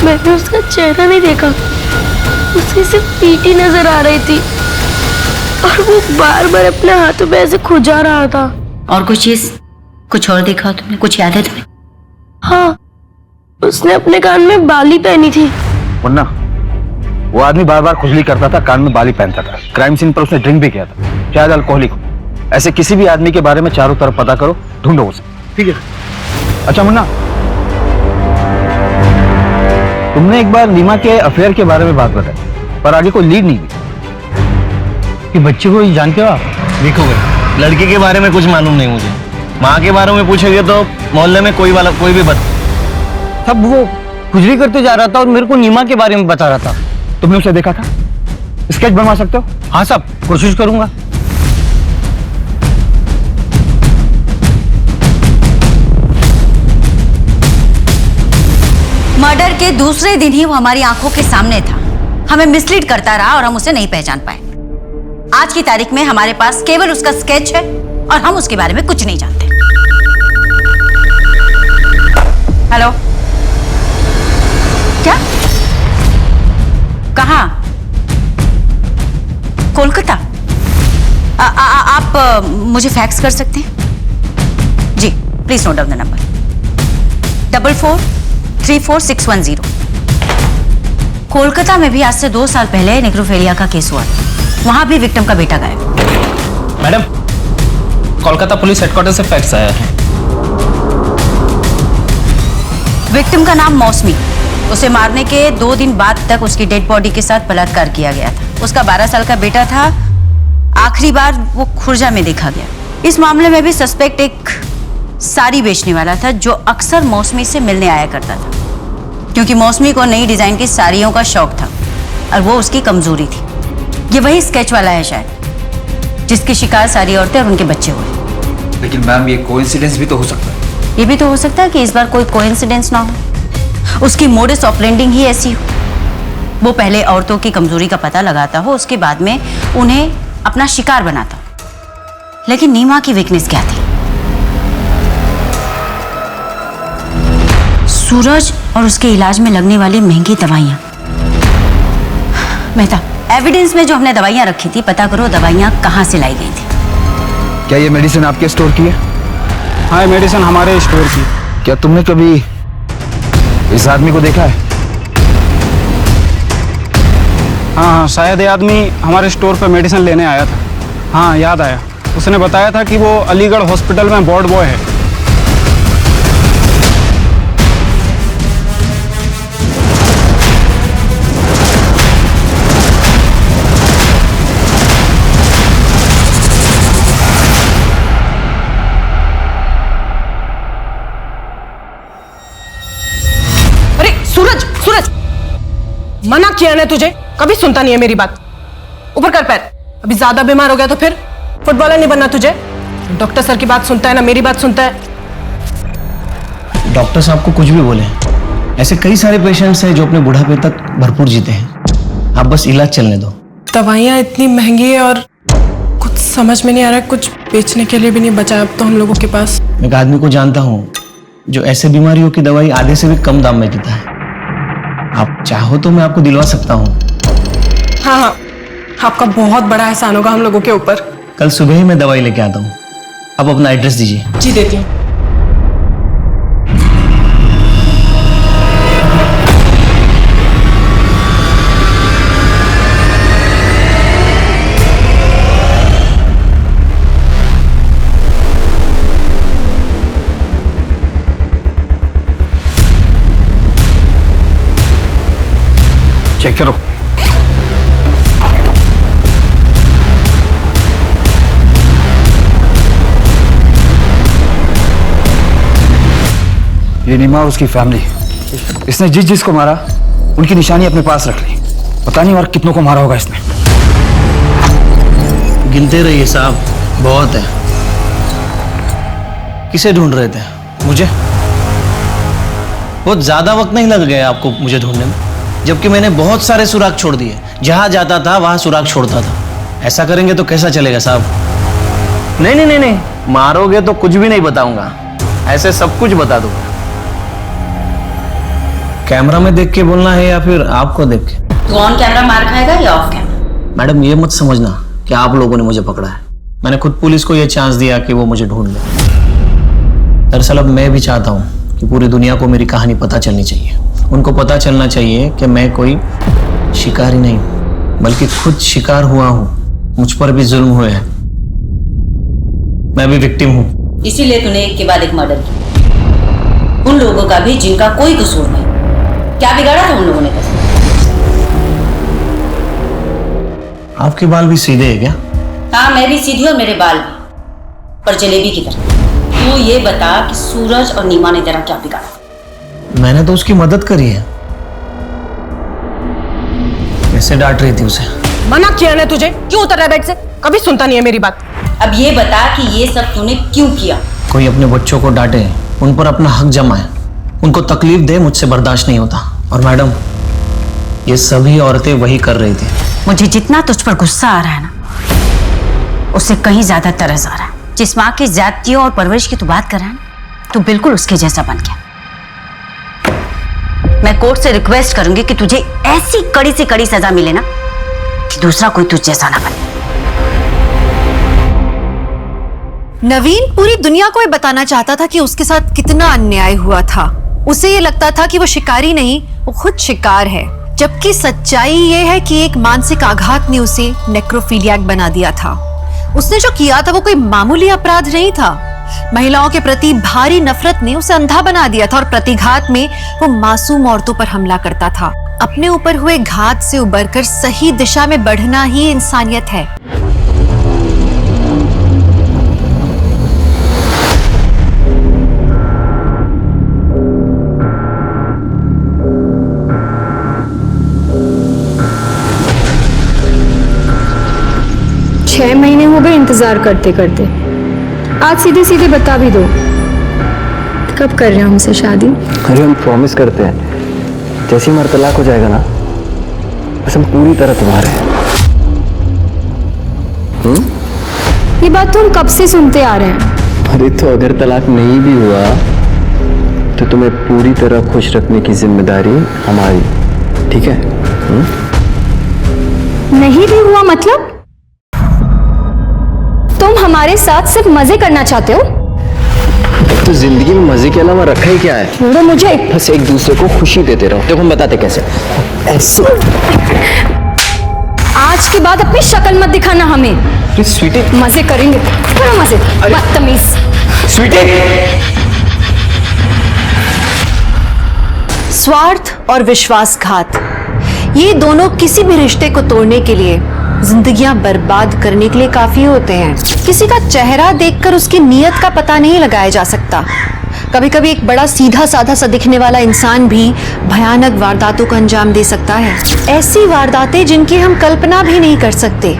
मैंने उसका चेहरा नहीं देखा, उसकी सिर्फ पीठ ही नजर आ रही थी और वो बार बार अपने हाथों पे ऐसे खुजा रहा था। और कुछ चीज, कुछ और देखा तुमने? कुछ याद है तुम्हें? हाँ, उसने अपने कान में बाली पहनी थी। मुन्ना, वो आदमी बार बार खुजली करता था, कान में बाली पहनता था। क्राइम सीन पर उसने ड्रिंक भी किया था, शायद अल्कोहलिक हो। ऐसे किसी भी आदमी के बारे में चारों तरफ पता करो, ढूंढो उसे, ठीक है? अच्छा मुन्ना, तुमने एक बार नीमा के अफेयर के बारे में बात बताई पर आगे कोई लीड नहीं दी कि बच्चे को जानते हो आप? देखो भाई, लड़के के बारे में कुछ मालूम नहीं मुझे। माँ के बारे में पूछोगे तो मोहल्ले में कोई भी तब वो खुजली करते जा रहा था और मेरे को नीमा के बारे में बता रहा था। तुमने उसे देखा था? स्केच बनवा सकते हो? हाँ साहब, कोशिश करूंगा। मर्डर के दूसरे दिन ही वो हमारी आंखों के सामने था, हमें मिसलीड करता रहा और हम उसे नहीं पहचान पाए। आज की तारीख में हमारे पास केवल उसका स्केच है और हम उसके बारे में कुछ नहीं जानते। हेलो, क्या? कहाँ? कोलकाता? आप मुझे फैक्स कर सकते हैं? जी please note down the number 44344610। Kolkata में भी आज से 2 साल पहले नेक्रोफेलिया का केस हुआ था, वहां भी विक्टिम का बेटा गायब। मैडम, कोलकाता पुलिस हेडक्वार्टर से फैक्स आया है। विक्टिम का नाम मौसमी। उसे मारने के 2 दिन बाद तक उसकी डेड बॉडी के साथ बलात्कार किया गया था। उसका 12 साल का बेटा था, आखिरी बार वो खुर्जा में देखा गया। इस मामले में भी सस्पेक्ट एक साड़ी बेचने वाला था जो अक्सर मौसमी से मिलने आया करता था, क्योंकि मौसमी को नई डिजाइन की साड़ियों का शौक था और वो उसकी कमजोरी थी। ये वही स्केच वाला है शायद जिसकी शिकार सारी औरतें और उनके बच्चे हुए। लेकिन मैम ये कोइंसिडेंस भी तो हो सकता है। ये भी तो हो सकता है कि इस बार कोई कोइंसिडेंस ना हो, उसकी मोडिस ऑपरेंडिंग ही ऐसी हो। वो पहले औरतों की कमजोरी का पता लगाता हो, उसके बाद में उन्हें अपना शिकार बनाता हो। लेकिन नीमा की वीकनेस क्या थी? सूरज और उसके इलाज में लगने वाली महंगी दवाइयां। मेहता, एविडेंस में जो हमने दवाइयां रखी थी, पता करो दवाइयां कहां से लाई गई थी। क्या ये मेडिसिन आपके स्टोर की है? हाँ, मेडिसिन हमारे स्टोर की। क्या तुमने कभी इस आदमी को देखा है? हाँ, शायद ये आदमी हमारे स्टोर पर मेडिसिन लेने आया था। हाँ, याद आया। उसने बताया था कि वो अलीगढ़ हॉस्पिटल में वार्ड बॉय है। मना किया ना तुझे, कभी सुनता नहीं है मेरी बात। ऊपर कर पैर। अभी ज्यादा बीमार हो गया तो फिर फुटबॉलर नहीं बनना तुझे। डॉक्टर सर की बात सुनता है ना मेरी बात सुनता है। डॉक्टर साहब को कुछ भी बोले, ऐसे कई सारे पेशेंट्स हैं जो अपने बुढ़ापे तक भरपूर जीते हैं। आप बस इलाज चलने दो। दवाइयाँ इतनी महंगी है और कुछ समझ में नहीं आ रहा है, कुछ बेचने के लिए भी नहीं बचा अब तो हम लोगों के पास। मैं एक आदमी को जानता हूँ जो ऐसे बीमारियों की दवाई आधे से भी कम दाम में देता है। आप चाहो तो मैं आपको दिलवा सकता हूँ। हाँ हाँ, आपका बहुत बड़ा एहसान होगा हम लोगों के ऊपर। कल सुबह ही मैं दवाई लेके आता हूँ। आप अपना एड्रेस दीजिए। जी देती हूँ। चेक करो। ये नीमा और उसकी फैमिली, इसने जिस जिसको मारा उनकी निशानी अपने पास रख ली। पता नहीं और कितनों को मारा होगा इसने। गिनते रहिए साहब, बहुत है। किसे ढूंढ रहे थे? मुझे? बहुत ज्यादा वक्त नहीं लग गया आपको मुझे ढूंढने में, जबकि मैंने बहुत सारे सुराग छोड़ दिए। जहां जाता था वहां सुराग छोड़ता था। ऐसा करेंगे तो कैसा चलेगा साहब? नहीं नहीं नहीं नहीं, मारोगे तो कुछ भी नहीं बताऊंगा, ऐसे सब कुछ बता दूंगा। कैमरा में देख के बोलना है या फिर आपको देख के? तू ऑन कैमरा मार खाएगा या ऑफ कैमरा? मैडम ये मत समझना कि आप लोगों ने मुझे पकड़ा है। मैंने खुद पुलिस को यह चांस दिया कि वो मुझे ढूंढ ले। दरअसल अब मैं भी चाहता हूँ कि पूरी दुनिया को मेरी कहानी पता चलनी चाहिए। उनको पता चलना चाहिए कि मैं कोई शिकारी नहीं बल्कि खुद शिकार हुआ हूँ। मुझ पर भी जुल्म हुए हैं, मैं भी विक्टिम हूँ। इसीलिए तूने एक के बाद एक मर्डर किया, उन लोगों का भी जिनका कोई कसूर नहीं। क्या बिगाड़ा था उन लोगों ने? आपके बाल भी सीधे है क्या? हाँ, मैं भी सीधी और मेरे बाल भी, पर जलेबी की तरह। तू ये बता कि सूरज और नीमा ने तेरा क्या बिगाड़ा? मैंने तो उसकी मदद करी है। कैसे डांट रही थी उसे? मना किया ना तुझे, क्यों उतर रहा है बेड से? कभी सुनता नहीं है मेरी बात। अब ये बता कि ये सब तूने क्यों किया? कोई अपने बच्चों को डांटे, उन पर अपना हक जमाए, उनको तकलीफ दे, मुझसे बर्दाश्त नहीं होता। और मैडम, ये सभी औरतें वही कर रही थी। मुझे जितना तुझ पर गुस्सा आ रहा है ना, उससे कहीं ज्यादा तरस आ रहा है। जिस माँ की जातियों और परवरिश की तू बात कर रहा है ना, तू बिल्कुल उसके जैसा बन गया। मैं कोर्ट से रिक्वेस्ट करूंगी कि तुझे ऐसी कड़ी से कड़ी सजा मिले ना कि दूसरा कोई तुझ जैसा ना बने। नवीन पूरी दुनिया को ये बताना चाहता था कि उसके साथ कितना अन्याय हुआ था। उसे ये लगता था कि वो शिकारी नहीं, वो खुद शिकार है। जबकि सच्चाई ये है कि एक मानसिक आघात ने उसे नेक्रोफिलियाक बना दिया था। उसने जो किया था वो कोई मामूली अपराध नहीं था। महिलाओं के प्रति भारी नफरत ने उसे अंधा बना दिया था और प्रतिघात में वो मासूम औरतों पर हमला करता था। अपने ऊपर हुए घात से उबरकर सही दिशा में बढ़ना ही इंसानियत है। छह महीने हो गए इंतजार करते करते। आज सीधे सीधे बता भी दो, कब कर रहे हो हमसे शादी? अरे हम प्रॉमिस करते हैं, जैसे ही हमारा तलाक हो जाएगा ना, बस हम पूरी तरह तुम्हारे हैं। ये बात तो हम कब से सुनते आ रहे हैं। अरे तो अगर तलाक नहीं भी हुआ तो तुम्हें पूरी तरह खुश रखने की जिम्मेदारी हमारी, ठीक है? नहीं भी हुआ मतलब? तुम हमारे साथ सिर्फ मजे करना चाहते हो? तो जिंदगी में मजे के अलावा रखा ही क्या है? छोड़ो मुझे। बस एक दूसरे को खुशी देते रहो। देखो हम बताते कैसे। ऐसे। आज के बाद अपनी शक्ल मत दिखाना हमें। स्वीटी, मजे करेंगे, करो मजे। बदतमीज। स्वीटी। स्वार्थ और विश्वासघात, ये दोनों किसी भी रिश्ते को तोड़ने के लिए, जिंदगियां बर्बाद करने के लिए काफी होते हैं। किसी का चेहरा देखकर उसकी नीयत का पता नहीं लगाया जा सकता। कभी कभी एक बड़ा सीधा साधा सा दिखने वाला इंसान भी भयानक वारदातों को अंजाम दे सकता है, ऐसी वारदातें जिनकी हम कल्पना भी नहीं कर सकते।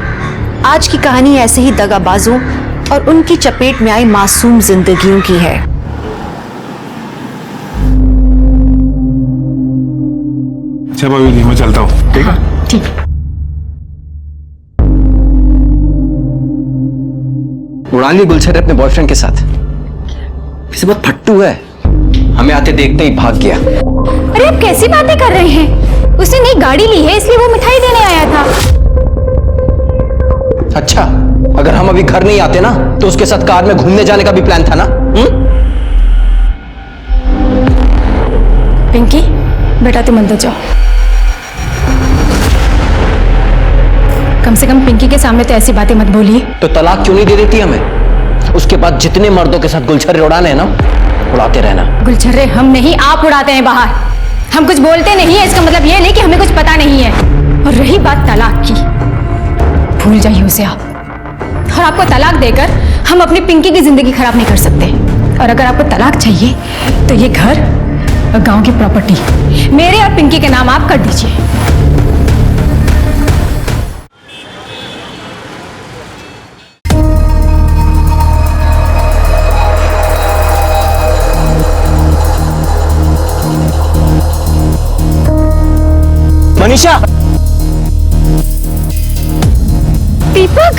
आज की कहानी ऐसे ही दगाबाजों और उनकी चपेट में आई मासूम जिंदगियों की है। अच्छा भाभी जी, मैं चलता हूँ, ठीक है? ठीक। उड़ान ली गुलशन अपने बॉयफ्रेंड के साथ। इसे बहुत फट्टू है, हमें आते देखते ही भाग गया। अरे आप कैसी बातें कर रहे हैं? उसने नई गाड़ी ली है इसलिए वो मिठाई देने आया था। अच्छा, अगर हम अभी घर नहीं आते ना तो उसके साथ कार में घूमने जाने का भी प्लान था ना? पिंकी बेटा तुम अंदर जाओ। कम से कम पिंकी के सामने तो ऐसी बातें मत बोलिए। तो तलाक क्यों नहीं दे देती हमें? उसके बाद जितने मर्दों के साथ गुलछर्रे उड़ाने हैं ना, उड़ाते रहना। गुलछर्रे हम नहीं, आप उड़ाते हैं बाहर। हम कुछ बोलते नहीं है, इसका मतलब ये नहीं कि हमें कुछ पता नहीं है। और रही बात तलाक की, भूल जाइए उसे आप। और आपको तलाक देकर हम अपनी पिंकी की जिंदगी खराब नहीं कर सकते। और अगर आपको तलाक चाहिए तो ये घर और गांव की प्रॉपर्टी मेरे और पिंकी के नाम आप कर दीजिए। मनीषा, दीपक,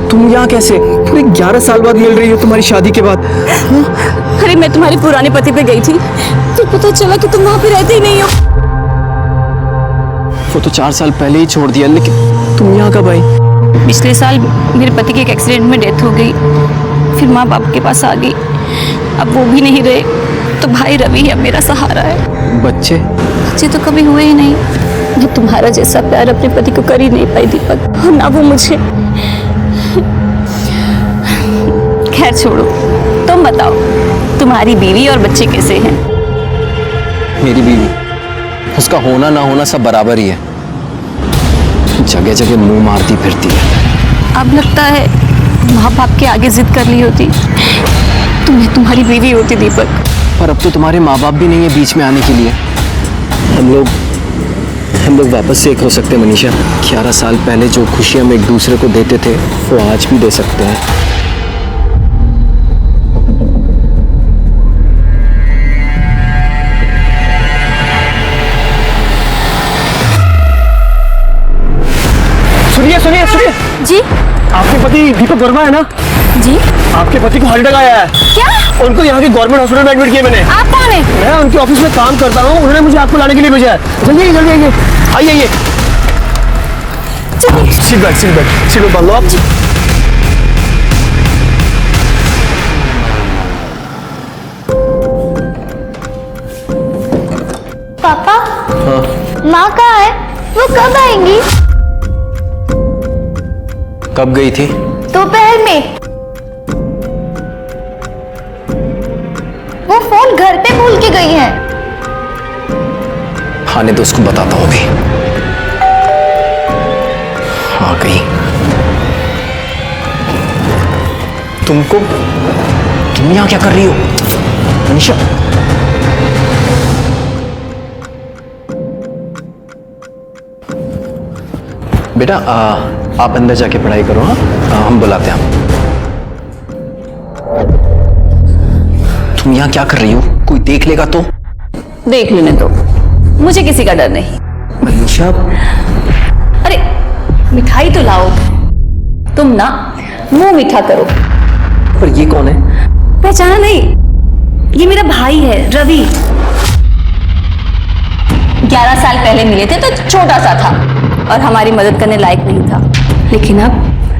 तुम यहाँ कैसे? पूरे 11 साल बाद मिल रही हो तुम्हारी शादी के बाद। अरे मैं तुम्हारे पुराने पति पे गई थी तो पता चला कि तुम वहां पे रहते ही नहीं हो। वो तो 4 साल पहले ही छोड़ दिया, लेकिन तुम यहाँ कब आई? पिछले साल मेरे पति के एक एक्सीडेंट में डेथ हो गई, फिर माँ बाप के पास आ गई। अब वो भी नहीं रहे तो भाई रवि है मेरा सहारा है। बच्चे तो कभी हुए ही नहीं। वो तुम्हारा जैसा प्यार अपने पति को कर ही नहीं पाई दीपक, और ना वो मुझे। खैर छोड़ो, तुम बताओ तुम्हारी बीवी और बच्चे कैसे हैं? मेरी बीवी, उसका होना ना होना सब बराबर ही है। जगह जगह मुंह मारती फिरती है। अब लगता है माँ बाप के आगे जिद कर ली होती, तुम्हें तुम्हारी बीवी होती दीपक। पर अब तो तुम्हारे माँ बाप भी नहीं है बीच में आने के लिए। हम लोग वापस से एक हो सकते हैं मनीषा। 11 साल पहले जो खुशियां हम एक दूसरे को देते थे वो आज भी दे सकते हैं। सुनिए सुनिए सुनिए जी, आपके पति दीपक वर्मा है ना जी? आपके पति को हार्ट अटैक आया है। क्या? उनको यहाँ के गवर्नमेंट हॉस्पिटल में एडमिट किया मैंने। आप कौन है? मैं उनके ऑफिस में काम करता हूँ, उन्होंने मुझे आपको लाने के लिए भेजा है। जल्दी जल्दी आइए, आइए। सीट बेल्ट बांध लो आप। पापा, माँ कहाँ है? वो कब आएंगी? कब गई थी? दोपहर में। वो फोन घर पे भूल के गई है। आने दो, उसको बताता हूँ अभी। आ गई। तुम यहाँ क्या कर रही हो मनीषा? बेटा आप अंदर जाके पढ़ाई करो। हाँ, हम बुलाते हैं। तुम यहाँ क्या कर रही हो? कोई देख लेगा तो? देख लेने दो, मुझे किसी का डर नहीं। मनीषा, अरे मिठाई तो लाओ। तुम ना मुंह मीठा करो। पर ये कौन है? पहचाना नहीं? ये मेरा भाई है रवि। 11 साल पहले मिले थे तो छोटा सा था और हमारी मदद करने लायक नहीं था, लेकिन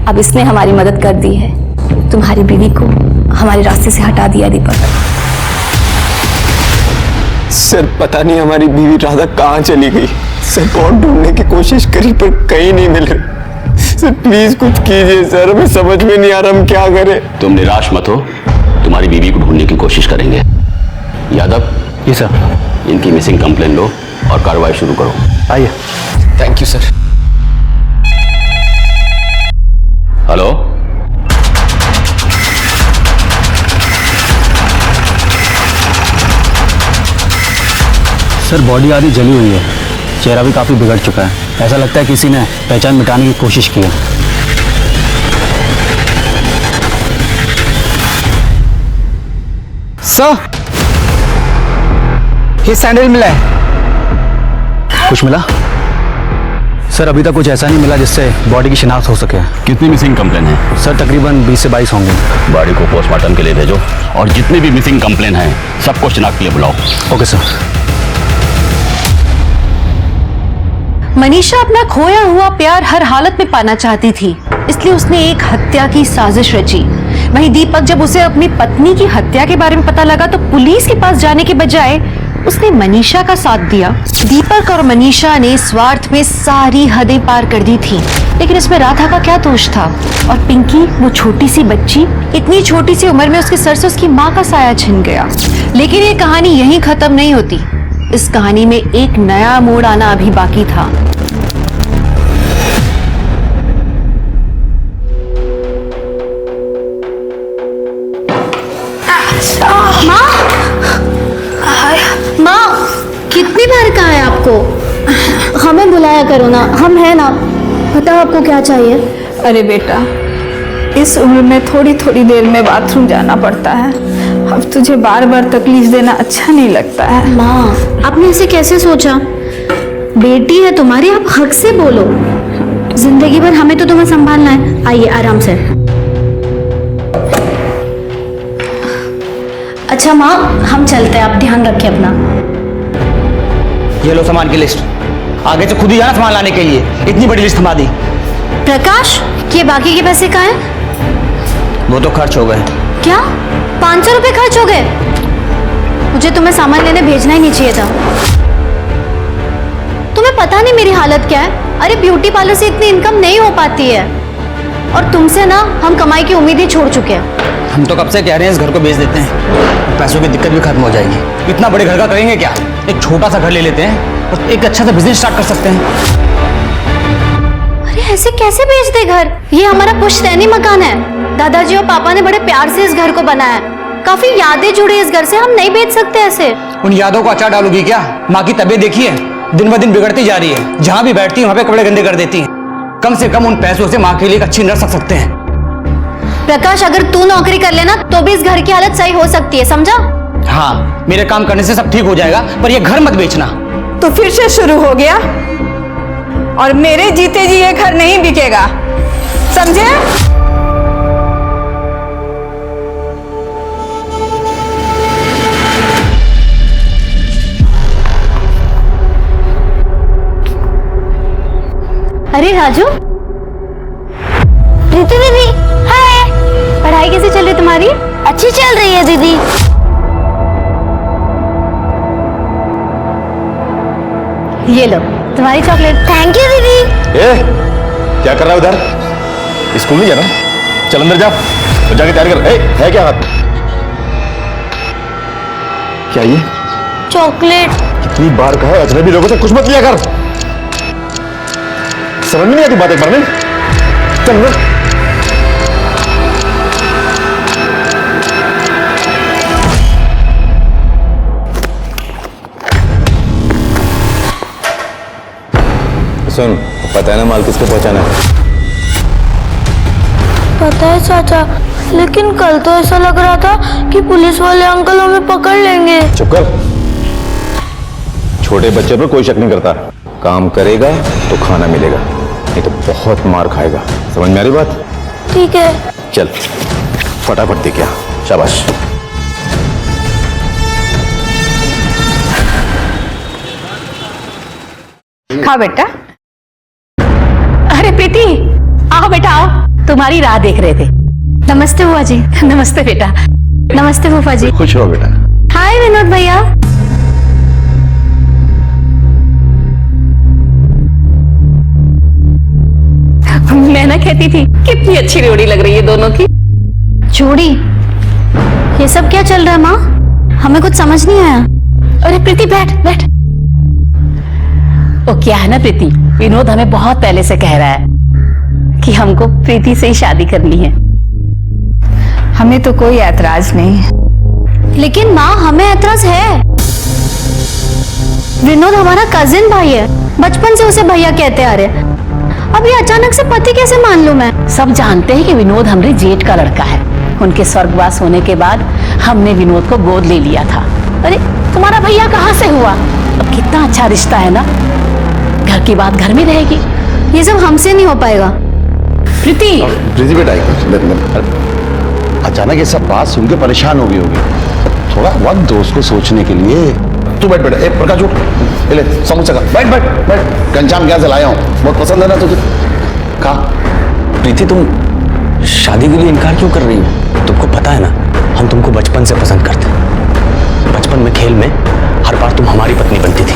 अब इसने हमारी मदद कर दी है। तुम्हारी बीवी को हमारे रास्ते से हटा दिया दीपक। सर पता नहीं हमारी बीवी राधा कहाँ चली गई। सर बहुत ढूंढने की कोशिश करी पर कहीं नहीं मिले। सर प्लीज कुछ कीजिए सर, हमें समझ में नहीं आ रहा हम क्या करें। तुम निराश मत हो, तुम्हारी बीवी को ढूंढने की कोशिश करेंगे। यादव, जी सर। इनकी मिसिंग कंप्लेन लो और कार्रवाई शुरू करो। आइए। Thank you sir. Sir body आधी जली हुई है, चेहरा भी काफ़ी बिगड़ चुका है। ऐसा लगता है किसी ने पहचान मिटाने की कोशिश की है। सर ये सैंडल मिला है। कुछ मिला? सर अभी तक कुछ ऐसा नहीं मिला जिससे बॉडी की शिनाख्त हो सके। कितनी मिसिंग कंप्लेन है? सर तकरीबन 20 से 22 होंगे। बॉडी को पोस्टमार्टम के लिए भेजो और जितनी भी मिसिंग कंप्लेन है सबको शिनाख्त के लिए बुलाओ। Okay sir. मनीषा अपना खोया हुआ प्यार हर हालत में पाना चाहती थी, इसलिए उसने एक हत्या की साजिश रची। वहीं दीपक जब उसे अपनी पत्नी की हत्या के बारे में पता लगा तो पुलिस के पास जाने के बजाय उसने मनीषा का साथ दिया। दीपक और मनीषा ने स्वार्थ में सारी हदें पार कर दी थी, लेकिन इसमें राधा का क्या दोष था? और पिंकी, वो छोटी सी बच्ची, इतनी छोटी सी उम्र में उसके सर से उसकी माँ का साया छिन गया। लेकिन ये कहानी यहीं खत्म नहीं होती। इस कहानी में एक नया मोड़ आना अभी बाकी था। माँ, कितनी बार कहा है आपको? हमें बुलाया करो ना, हम हैं ना। बताओ आपको क्या चाहिए? अरे बेटा, इस उम्र में थोड़ी थोड़ी देर में बाथरूम जाना पड़ता है। अब तुझे बार बार तकलीफ देना अच्छा नहीं लगता है। माँ, आपने ऐसे कैसे सोचा? बेटी है तुम्हारी, आप हक से बोलो। जिंदगी भर हमें तो तुम्हें संभालना है। आइए आराम से। अच्छा माँ, हम चलते हैं, आप ध्यान रखें अपना। ये लो सामान की लिस्ट, आगे से खुद ही जाना सामान लाने के लिए। इतनी बड़ी लिस्ट थमा दी। प्रकाश, ये बाकी के पैसे कहाँ हैं? वो तो खर्च हो गए। क्या 500 रुपए खर्च हो गए? मुझे तुम्हें सामान लेने भेजना ही नहीं चाहिए था। तुम्हें पता नहीं मेरी हालत क्या है? अरे ब्यूटी पार्लर से इतनी इनकम नहीं हो पाती है, और तुमसे ना हम कमाई की उम्मीद ही छोड़ चुके हैं। हम तो कब से कह रहे हैं इस घर को बेच देते हैं, पैसों की दिक्कत भी खत्म हो जाएगी। इतना बड़े घर का करेंगे क्या? एक छोटा सा घर ले लेते हैं और एक अच्छा सा बिजनेस स्टार्ट कर सकते हैं। अरे ऐसे कैसे बेच दे घर? ये हमारा पुश्तैनी मकान है। दादाजी और पापा ने बड़े प्यार से इस घर को बनाया है। काफी यादें जुड़ी इस घर से, हम नहीं बेच सकते ऐसे। उन यादों को अचार डालोगी क्या? माँ की तबीयत देखिए, दिन ब दिन बिगड़ती जा रही है। जहाँ भी बैठती है वहाँ पे कपड़े गंदे कर देती है। कम से कम उन पैसों से माँ के लिए एक अच्छी नर्स रख सकते हैं। प्रकाश, अगर तू नौकरी कर लेना तो भी इस घर की हालत सही हो सकती है, समझा? हाँ, मेरे काम करने से सब ठीक हो जाएगा, पर ये घर मत बेचना। तो फिर से शुरू हो गया, और मेरे जीते जी ये घर नहीं बिकेगा, समझे? अरे राजू, प्रीति दीदी, हाय। पढ़ाई कैसी चल रही तुम्हारी? अच्छी चल रही है दीदी। ये लो तुम्हारी चॉकलेट। थैंक यू दीदी। क्या कर रहा है उधर? स्कूल नहीं जाना? चल अंदर जा, तो जाके तैयार कर। है क्या हाथ? क्या ये? चॉकलेट। कितनी बार कहा है अजनबी लोगों से कुछ मत लिया कर। समझ में नहीं आती बात एक बार में? चल ना। सुन, पता है ना माल किसको पहुंचाना है? पता है चाचा, लेकिन कल तो ऐसा लग रहा था कि पुलिस वाले अंकल हमें पकड़ लेंगे। चुप कर। छोटे बच्चे पर कोई शक नहीं करता। काम करेगा तो खाना मिलेगा, नहीं तो बहुत मार खाएगा। समझ में आ रही बात? ठीक है। चल फटाफट दे क्या। शाबाश। खा बेटा। अरे प्रीति, आओ बेटा आओ, तुम्हारी राह देख रहे थे। नमस्ते बुआ जी। नमस्ते बेटा। नमस्ते फूफा जी। खुश रहो बेटा। हाय विनोद भैया। मैं ना कहती थी कितनी अच्छी जोड़ी लग रही है दोनों की। जोड़ी? ये सब क्या चल रहा है माँ? हमें कुछ समझ नहीं आया। अरे प्रीति बैठ बैठ। वो क्या है ना प्रीति, विनोद हमें बहुत पहले से कह रहा है कि हमको प्रीति से ही शादी करनी है। हमें तो कोई ऐतराज नहीं, लेकिन माँ हमें ऐतराज है। विनोद हमारा कजिन भाई है, बचपन से उसे भैया कहते आ रहे। अब ये अचानक से पति कैसे मान लूं मैं? सब जानते हैं कि विनोद हमारे जेठ का लड़का है। उनके स्वर्गवास होने के बाद हमने विनोद को गोद ले लिया था। अरे तुम्हारा भैया कहाँ से हुआ? अब कितना अच्छा रिश्ता है ना, घर की बात घर में रहेगी। ये सब हमसे नहीं हो पाएगा। प्रीति बेटा, अचानक ये सब बात सुन के परेशान हो गई होगी, थोड़ा वक्त दो उसको सोचने के लिए। तू बैठ बेटा, प्रकाश उठ, ले समोसा खा, बैठ बैठ बैठ। घनश्याम गैस लाया हूँ, बहुत पसंद है ना तुझे, खा। प्रीति तुम शादी के लिए इनकार क्यों कर रही हो? तुमको पता है ना, हम तुमको बचपन से पसंद करते हैं। बचपन में खेल में हर बार तुम हमारी पत्नी बनती थी।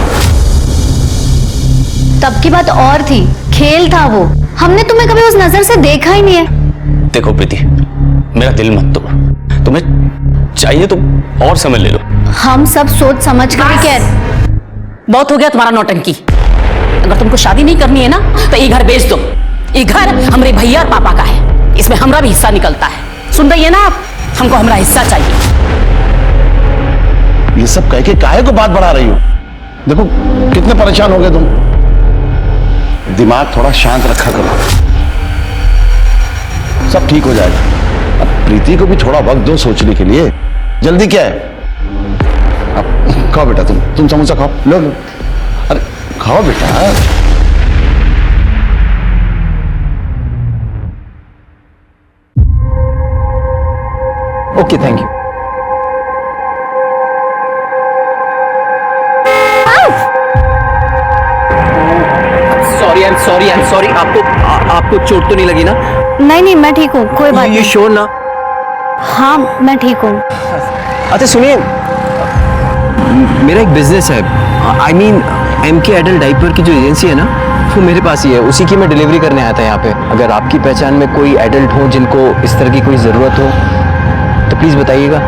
तब की बात और थी, खेल था वो। हमने तुम्हें कभी उस नजर से देखा ही नहीं है। देखो प्रीति, मेरा दिल मत तोड़, तुम्हें चाहिए तो और समय ले लो। हम सब सोच समझ कर ही कह रहे। बहुत हो गया तुम्हारा नौटंकी। अगर तुमको शादी नहीं करनी है ना तो ये घर बेच दो। ये घर हमारे भैया और पापा का है, इसमें हमारा भी हिस्सा निकलता है। सुन रही है ना आप? हमको हमारा हिस्सा चाहिए। ये सब कह के काहे को बात बढ़ा रही हो? देखो कितने परेशान हो गए तुम, दिमाग थोड़ा शांत रखा करो, सब ठीक हो जाएगा। अब प्रीति को भी थोड़ा वक्त दो सोचने के लिए, जल्दी क्या है? अब खाओ बेटा, तुम समोसा खाओ, लो लो, अरे खाओ बेटा। Okay, thank you. Sorry, I am sorry. आपको चोट तो नहीं लगी ना? नहीं नहीं, मैं ठीक हूँ, कोई बात ये नहीं। श्योर ना? हाँ मैं ठीक हूँ। अच्छा सुनिए, मेरा एक बिजनेस है, I mean MK adult diaper की जो एजेंसी है ना, वो मेरे पास ही है। उसी की मैं डिलीवरी करने आया था यहाँ पे। अगर आपकी पहचान में कोई एडल्ट हो जिनको इस तरह की कोई ज़रूरत हो तो प्लीज़ बताइएगा।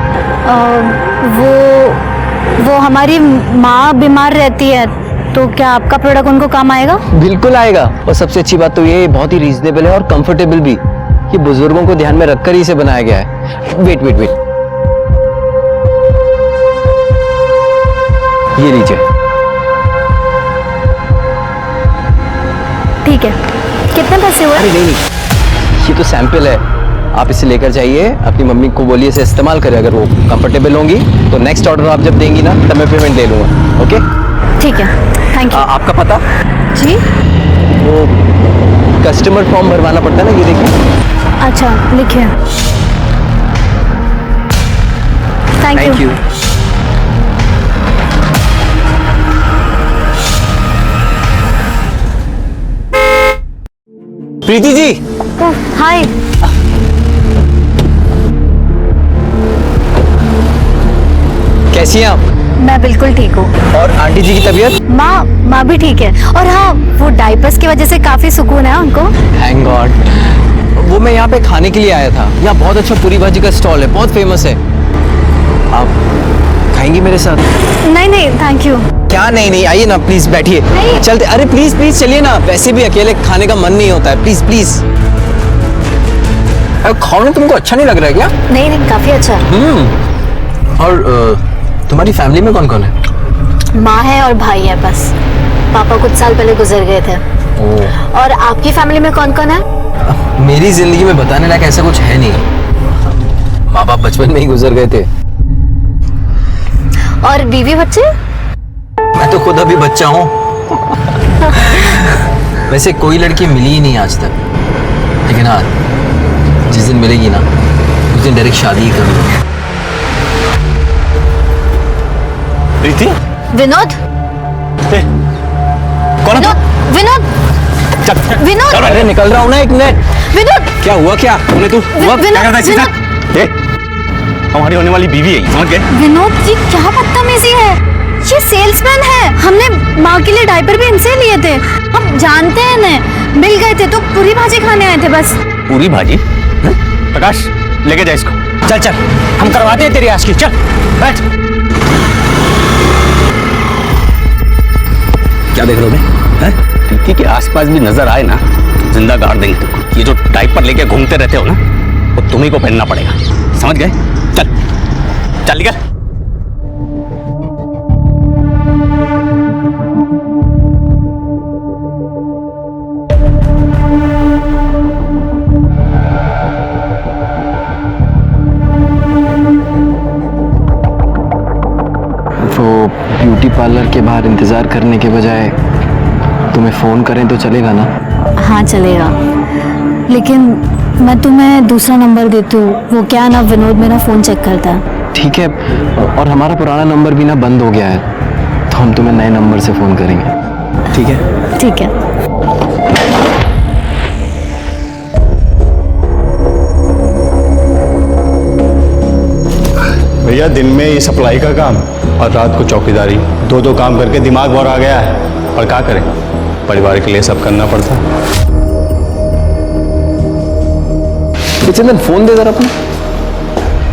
वो हमारी माँ बीमार रहती है, तो क्या आपका प्रोडक्ट उनको काम आएगा? बिल्कुल आएगा, और सबसे अच्छी बात तो ये बहुत ही रीजनेबल है और कंफर्टेबल भी। ये बुजुर्गों को ध्यान में रखकर ही इसे बनाया गया है। वेट, ये लीजिए। ठीक है, कितने पैसे हुए? अरे नहीं, ये तो सैंपल है। आप इसे लेकर जाइए, अपनी मम्मी को बोलिए इसे इस्तेमाल करें। अगर वो कंफर्टेबल होंगी तो नेक्स्ट ऑर्डर आप जब देंगी ना तब मैं पेमेंट ले लूँगा। ओके ठीक है, थैंक यू। आपका पता? जी, वो कस्टमर फॉर्म भरवाना पड़ता है ना, ये देखिए। अच्छा लिखिए। Thank you. Preeti ji, hi. कैसी हैं आप? मैं बिल्कुल ठीक हूँ। और आंटी जी की तबीयत? माँ भी ठीक है। और हाँ, वो डाइपर्स की वजह से काफी सुकून है उनको। Thank God. वो मैं यहाँ पे खाने के लिए आया था। यहाँ बहुत अच्छा पूरी भाजी का स्टॉल है, बहुत फेमस है। आप खाएंगी मेरे साथ? नहीं थैंक यू। क्या नहीं, आइए ना प्लीज, बैठिए। चलते, अरे प्लीज चलिए ना, वैसे भी अकेले खाने का मन नहीं होता है। प्लीज। खाना तुमको अच्छा नहीं लग रहा है क्या? नहीं, काफी अच्छा है। और तुम्हारी फैमिली में कौन कौन है? माँ है और भाई है बस। पापा कुछ साल पहले गुजर गए थे। और आपकी फैमिली में कौन कौन है? मेरी जिंदगी में बताने लायक ऐसा कुछ है नहीं। माँ बाप बचपन में ही गुजर गए थे। और बीवी बच्चे? मैं तो खुद अभी बच्चा हूँ। वैसे कोई लड़की मिली ही नहीं आज तक, लेकिन हाँ, जिस दिन मिलेगी ना उस दिन डायरेक्ट शादी ही करूँगा। प्रीति? विनोद? कौन? विनोद? अरे निकल रहा हूँ ना, एक मिनट। विनोद? क्या हुआ? क्या तू क्या करता है इसके साथ? हमारी होने वाली बीवी है, समझ गए? विनोद जी, क्या बदतमीजी है। ये सेल्समैन है। हमने माँ के लिए डायपर भी इनसे लिए थे। हम जानते हैं इन्हें, मिल गए थे तो पूरी भाजी खाने आए थे बस। पूरी भाजी? प्रकाश लेके जा इसको। चल, हम करवाते हैं तेरी आज की। चल बैठ। क्या देख रहे हो? प्रीति के आसपास भी नजर आए ना, जिंदा गाड़ देंगे तुमको। ये जो डायपर लेके घूमते रहते हो ना, वो तुम्ही को पहनना पड़ेगा, समझ गए? चल निकल। ब्यूटी पार्लर के बाहर इंतज़ार करने के बजाय तुम्हें फ़ोन करें तो चलेगा ना? हाँ चलेगा, लेकिन मैं तुम्हें दूसरा नंबर देती हूँ। वो क्या ना, विनोद मेरा फ़ोन चेक करता है। ठीक है, और हमारा पुराना नंबर भी ना बंद हो गया है, तो हम तुम्हें नए नंबर से फ़ोन करेंगे। ठीक है? ठीक है। भैया दिन में ये सप्लाई का काम और रात को चौकीदारी, दो काम करके दिमाग भर आ गया है। और क्या करें, परिवार के लिए सब करना पड़ता है। चंदन फोन दे जरा अपना।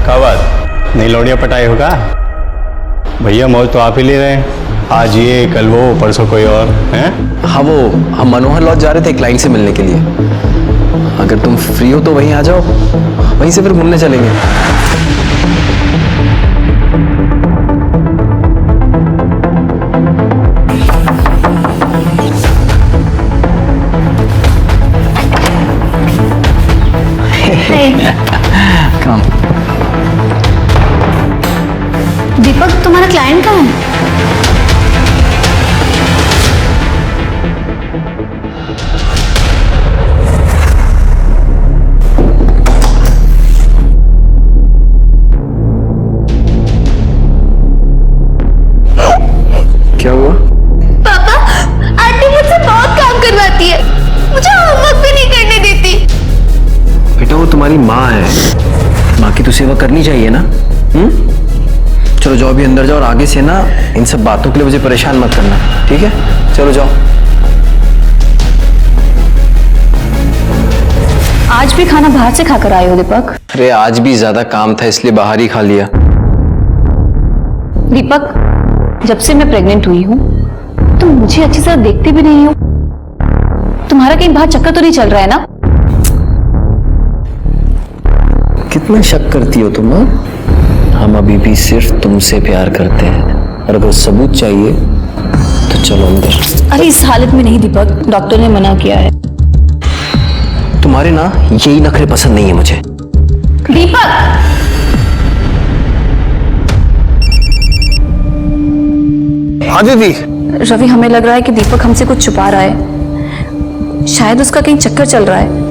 क्या बात, नई लौड़िया पटाई होगा? भैया मौज तो आप ही ले रहे हैं, आज ये कल वो परसों कोई और हैं? हाँ, वो हम मनोहर लॉज जा रहे थे क्लाइंट से मिलने के लिए। अगर तुम फ्री हो तो वहीं आ जाओ, वहीं से फिर घूमने चलेंगे। Come. दीपक, तुम्हारा क्लाइंट कहाँ है? क्या हुआ? पापा, आंटी मुझसे बहुत काम करवाती है, मुझे होमवर्क भी नहीं करने देती। बेटा वो तुम्हारी माँ है, माँ की तो सेवा करनी चाहिए ना। चलो जाओ, अभी अंदर जाओ, और आगे से ना इन सब बातों के लिए मुझे परेशान मत करना, ठीक है? चलो जाओ। आज भी खाना बाहर से खाकर आए हो दीपक? अरे आज भी ज्यादा काम था इसलिए बाहर ही खा लिया। दीपक, जब से मैं प्रेग्नेंट हुई हूँ तुम मुझे अच्छी तरह देखते भी नहीं हो। तुम्हारा कहीं बाहर चक्कर तो नहीं चल रहा है ना? कितना शक करती हो तुम? हम अभी भी सिर्फ तुमसे प्यार करते हैं, और अगर सबूत चाहिए तो चलो अंदर। अरे इस हालत में नहीं दीपक, डॉक्टर ने मना किया है। तुम्हारे ना यही नखरे पसंद नहीं है मुझे। दीपक! हाँ दीदी। रवि, हमें लग रहा है कि दीपक हमसे कुछ छुपा रहा है। शायद उसका कहीं चक्कर चल रहा है।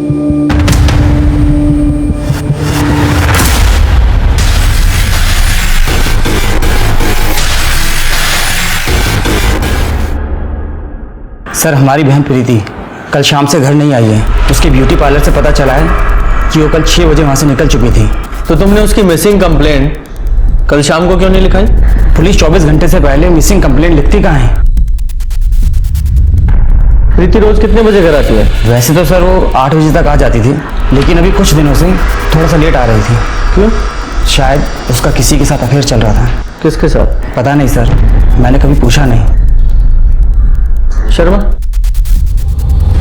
सर, हमारी बहन प्रीति कल शाम से घर नहीं आई है। उसके ब्यूटी पार्लर से पता चला है कि वो कल 6 बजे वहाँ से निकल चुकी थी। तो तुमने उसकी मिसिंग कंप्लेंट कल शाम को क्यों नहीं लिखाई? पुलिस 24 घंटे से पहले मिसिंग कंप्लेंट लिखती कहाँ है? प्रीति रोज कितने बजे घर आती है? वैसे तो सर वो 8 बजे तक आ जाती थी, लेकिन अभी कुछ दिनों से थोड़ा सा लेट आ रही थी। क्यों? शायद उसका किसी के साथ अफेयर चल रहा था। किसके साथ? पता नहीं सर, मैंने कभी पूछा नहीं। शर्मा,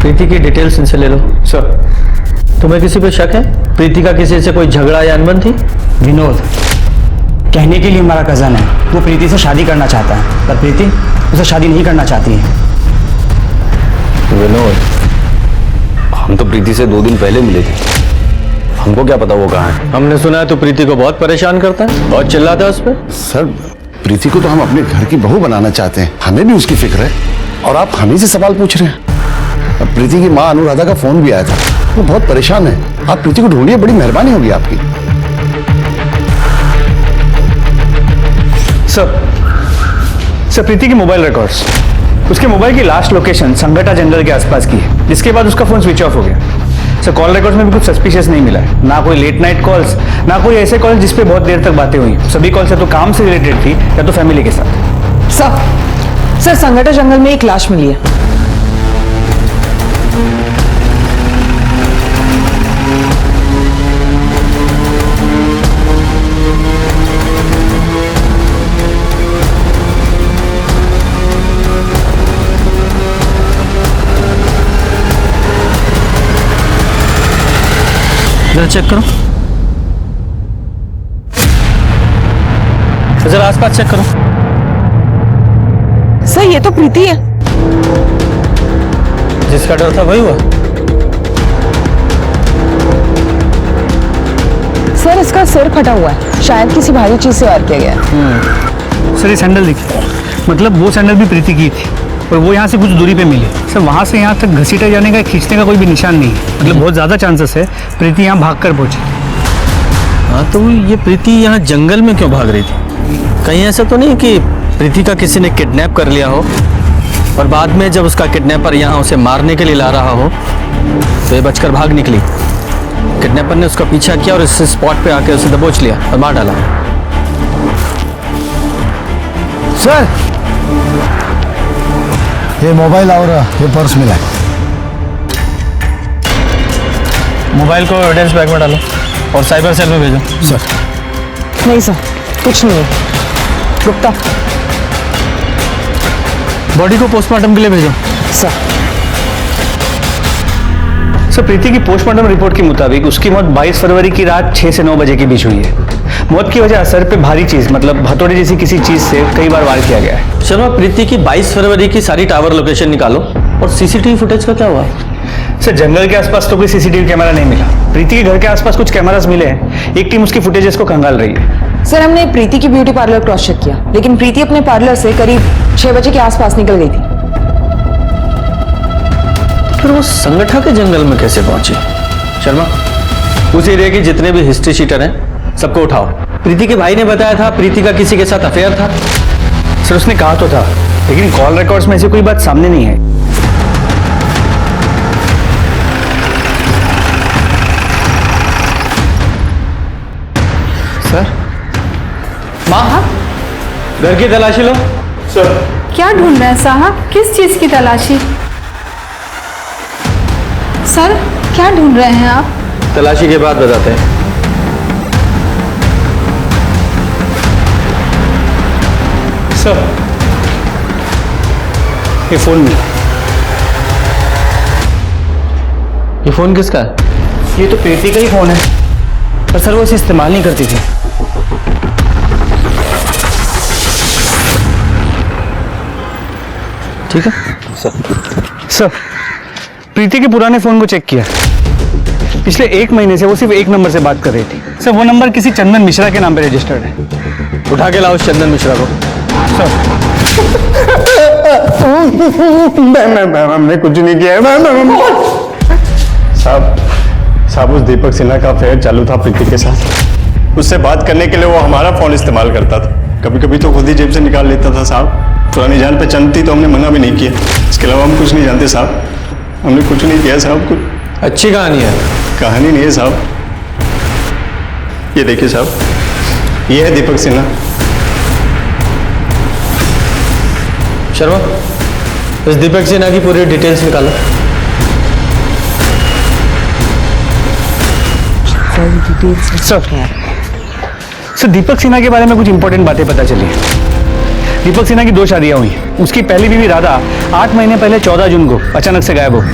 प्रीति की डिटेल्स इनसे ले लो। सर। तुम्हें किसी पे शक है? प्रीति का किसी से कोई झगड़ा या अनबन थी? विनोद कहने के लिए हमारा कजन है, वो प्रीति से शादी करना चाहता है, पर प्रीति उसे शादी नहीं करना चाहती है। विनोद, हम तो प्रीति से 2 दिन पहले मिले थे, हमको क्या पता वो कहाँ है। हमने सुना है तो प्रीति को बहुत परेशान करता है, बहुत चिल्लाता है उस पर। सर, प्रीति को तो हम अपने घर की बहू बनाना चाहते हैं, हमें भी उसकी फिक्र है, और आप हम ही से सवाल पूछ रहे हैं। अब प्रीति की माँ अनुराधा का फोन भी आया था, वो बहुत परेशान है। आप प्रीति को ढूंढिए, बड़ी मेहरबानी होगी आपकी। सर, प्रीति की मोबाइल रिकॉर्ड्स, उसके मोबाइल की लास्ट लोकेशन संगटा जनरल के आसपास की है, जिसके बाद उसका फोन स्विच ऑफ हो गया। सर, कॉल रिकॉर्ड्स में भी कुछ सस्पिशियस नहीं मिला है, ना कोई लेट नाइट कॉल्स, ना कोई ऐसे कॉल जिसपे बहुत देर तक बातें हुई। सभी कॉल्स या तो काम से रिलेटेड थी या तो फैमिली के साथ। सर, संगठन जंगल में एक लाश मिली है। जरा चेक करो, जरा आसपास चेक करो। सर, ये तो प्रीति है। जिसका डर था वही हुआ। सर, इसका सिर फटा हुआ है, शायद किसी भारी चीज से वार किया गया है। सर, ये सैंडल देखिए। मतलब वो सैंडल भी प्रीति की थी और वो यहाँ से कुछ दूरी पे मिली। सर वहाँ से यहाँ तक घसीटे जाने का, खींचने का कोई भी निशान नहीं है। मतलब बहुत ज़्यादा चांसेस है प्रीति यहाँ भाग कर पहुँची। हाँ तो ये प्रीति यहाँ जंगल में क्यों भाग रही थी? कहीं ऐसा तो नहीं कि प्रीति का किसी ने किडनैप कर लिया हो और बाद में जब उसका किडनैपर यहाँ उसे मारने के लिए ला रहा हो तो ये बचकर भाग निकली। किडनैपर ने उसका पीछा किया और इस स्पॉट पे आके उसे दबोच लिया और मार डाला। सर ये मोबाइल और ये पर्स मिला है। मोबाइल को एविडेंस बैग में डालो और साइबर सेल में भेजो। सर नहीं सर, कुछ नहीं है। गुप्ता, बॉडी को पोस्टमार्टम के लिए भेजो। सर प्रीति की पोस्टमार्टम रिपोर्ट के मुताबिक उसकी मौत 22 फरवरी की रात 6 से 9 बजे के बीच हुई है। मौत की वजह सर पे भारी चीज, मतलब हथौड़े जैसी किसी चीज से कई बार वार किया गया है। शर्मा, प्रीति की 22 फरवरी की सारी टावर लोकेशन निकालो और सीसीटीवी फुटेज का क्या हुआ? सर जंगल के आसपास तो कोई सीसीटीवी कैमरा नहीं मिला। प्रीति के घर के आसपास कुछ कैमरास मिले हैं। एक टीम उसकी फुटेजेस को खंगाल रही है। सर, हमने प्रीति की ब्यूटी पार्लर क्रॉस चेक किया, लेकिन प्रीति अपने पार्लर से करीब 6 बजे के आसपास निकल गई थी। फिर वो संगठा के जंगल में कैसे पहुंची? शर्मा, उस एरिया के जितने भी हिस्ट्री शीटर हैं सबको उठाओ। प्रीति के भाई ने बताया था प्रीति का किसी के साथ अफेयर था। सर उसने कहा तो था, लेकिन कॉल रिकॉर्ड्स में ऐसी कोई बात सामने नहीं है। सर, माँ, घर की तलाशी लो। सर क्या ढूंढ रहे हैं साहब? किस चीज की तलाशी? सर क्या ढूंढ रहे हैं आप? तलाशी के बाद बताते हैं। सर ये फोन मिला। ये फोन किसका है? ये तो प्रीति का ही फोन है, पर सर वो इसे इस्तेमाल नहीं करती थी। ठीक है सर, प्रीति के पुराने फोन को चेक किया। पिछले 1 महीने से वो सिर्फ एक नंबर से बात कर रही थी। सर वो नंबर किसी चंदन मिश्रा के नाम पे रजिस्टर्ड है। उठा के लाओ चंदन मिश्रा को। हमने कुछ नहीं किया। साहब उस दीपक सिन्हा का अफेयर चालू था प्रीति के साथ। उससे बात करने के लिए वो हमारा फोन इस्तेमाल करता था। कभी कभी तो खुद ही जेब से निकाल लेता था साहब। पुरानी जान पहचान थी तो हमने मना भी नहीं किया। इसके अलावा हम कुछ नहीं जानते साहब। हमने कुछ नहीं किया साहब। कुछ अच्छी कहानी है। कहानी नहीं है साहब। ये देखिए साहब, ये है दीपक सिन्हा। शर्मा, इस दीपक सिन्हा की पूरी डिटेल्स निकालो। सर दीपक सिन्हा के बारे में कुछ इंपॉर्टेंट बातें पता चली है। दीपक सिन्हा की 2 शादियां हुई। उसकी पहली बीवी राधा 8 महीने पहले 14 जून को अचानक से गायब हो गई।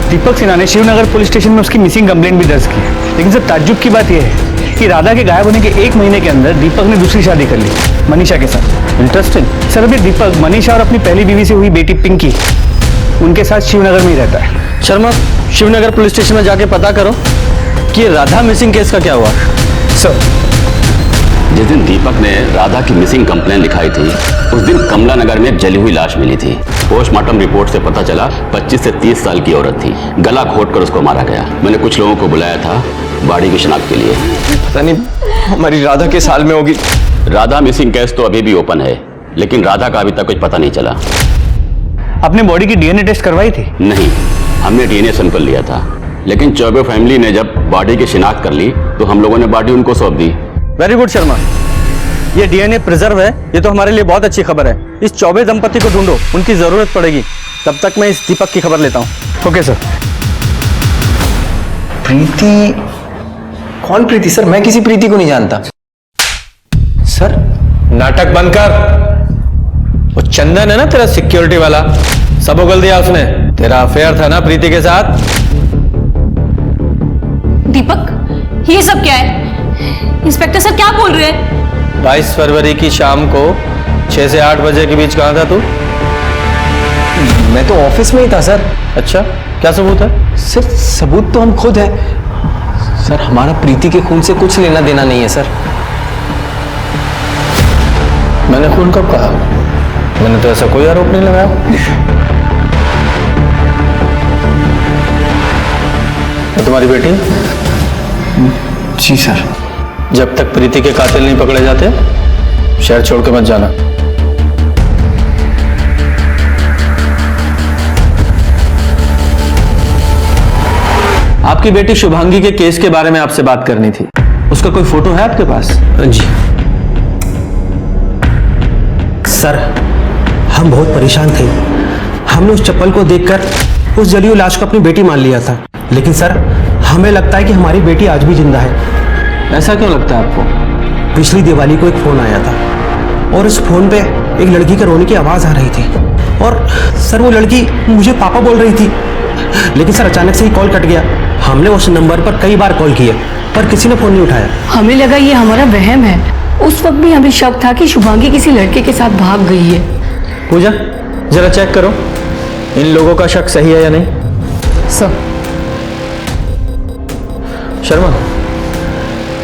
दीपक सिन्हा ने शिवनगर पुलिस स्टेशन में उसकी मिसिंग कंप्लेंट भी दर्ज की। लेकिन सर ताज्जुब की बात यह है कि राधा के गायब होने के 1 महीने के अंदर दीपक ने दूसरी शादी कर ली, मनीषा के साथ। इंटरेस्टिंग। सर अभी दीपक मनीषा और अपनी पहली बीवी से हुई बेटी पिंकी, उनके साथ शिवनगर में ही रहता है। शर्मा, शिवनगर पुलिस स्टेशन में जाके पता करो कि राधा मिसिंग केस का क्या हुआ। सर जिस दिन दीपक ने राधा की मिसिंग कंप्लेन लिखाई थी उस दिन कमला नगर में एक जली हुई लाश मिली थी। पोस्टमार्टम रिपोर्ट से पता चला 25 से 30 साल की औरत थी। गला घोटकर उसको मारा गया। मैंने कुछ लोगों को बुलाया था बॉडी की शिनाख्त के लिए। पता नहीं हमारी राधा किस हाल में होगी। राधा मिसिंग केस तो अभी भी ओपन है, लेकिन राधा का अभी तक कुछ पता नहीं चला। आपने बॉडी की डीएनए टेस्ट करवाई थी? नहीं, हमने डीएनए सैंपल लिया था, लेकिन चौबे फैमिली ने जब बॉडी की शिनाख्त कर ली तो हम लोगों ने बॉडी उनको सौंप दी। वेरी गुड शर्मा, ये डीएनए प्रिजर्व है। ये तो हमारे लिए बहुत अच्छी खबर है। इस चौबे दंपति को ढूंढो, उनकी जरूरत पड़ेगी। तब तक मैं इस दीपक की खबर लेता हूँ। Okay sir. प्रीति? कौन प्रीति? सर मैं किसी प्रीति को नहीं जानता। सर नाटक बंद कर। वो चंदन है ना तेरा सिक्योरिटी वाला, सब उगल दिया उसने। तेरा अफेयर था ना प्रीति के साथ। दीपक, ये सब क्या है? इंस्पेक्टर सर क्या बोल रहे हैं? 22 फरवरी की शाम को 6 से 8 बजे के बीच कहाँ था तू? मैं तो ऑफिस में ही था सर। अच्छा, क्या सबूत है? सर सबूत तो हम खुद है सर। हमारा प्रीति के खून से कुछ लेना देना नहीं है सर। मैंने खून कब कहा? मैंने तो ऐसा कोई आरोप नहीं लगाया। तुम्हारी बेटी? जी सर। जब तक प्रीति के कातिल नहीं पकड़े जाते शहर छोड़ के मत जाना। आपकी बेटी शुभांगी के केस के बारे में आपसे बात करनी थी। उसका कोई फोटो है आपके पास? जी सर, हम बहुत परेशान थे। हमने उस चप्पल को देखकर उस जली हुई लाश को अपनी बेटी मान लिया था, लेकिन सर हमें लगता है कि हमारी बेटी आज भी जिंदा है। ऐसा क्यों लगता है आपको? पिछली दिवाली को एक फोन आया था और उस फोन पे एक लड़की के रोने की आवाज आ रही थी और सर वो लड़की मुझे पापा बोल रही थी, लेकिन सर अचानक से ही कॉल कट गया। हमने उस नंबर पर कई बार कॉल किए पर किसी ने फोन नहीं उठाया। हमें लगा ये हमारा वहम है। उस वक्त भी हमें शक था कि शुभांगी किसी लड़के के साथ भाग गई है। पूजा जरा चेक करो इन लोगों का शक सही है या नहीं। सर। शर्मा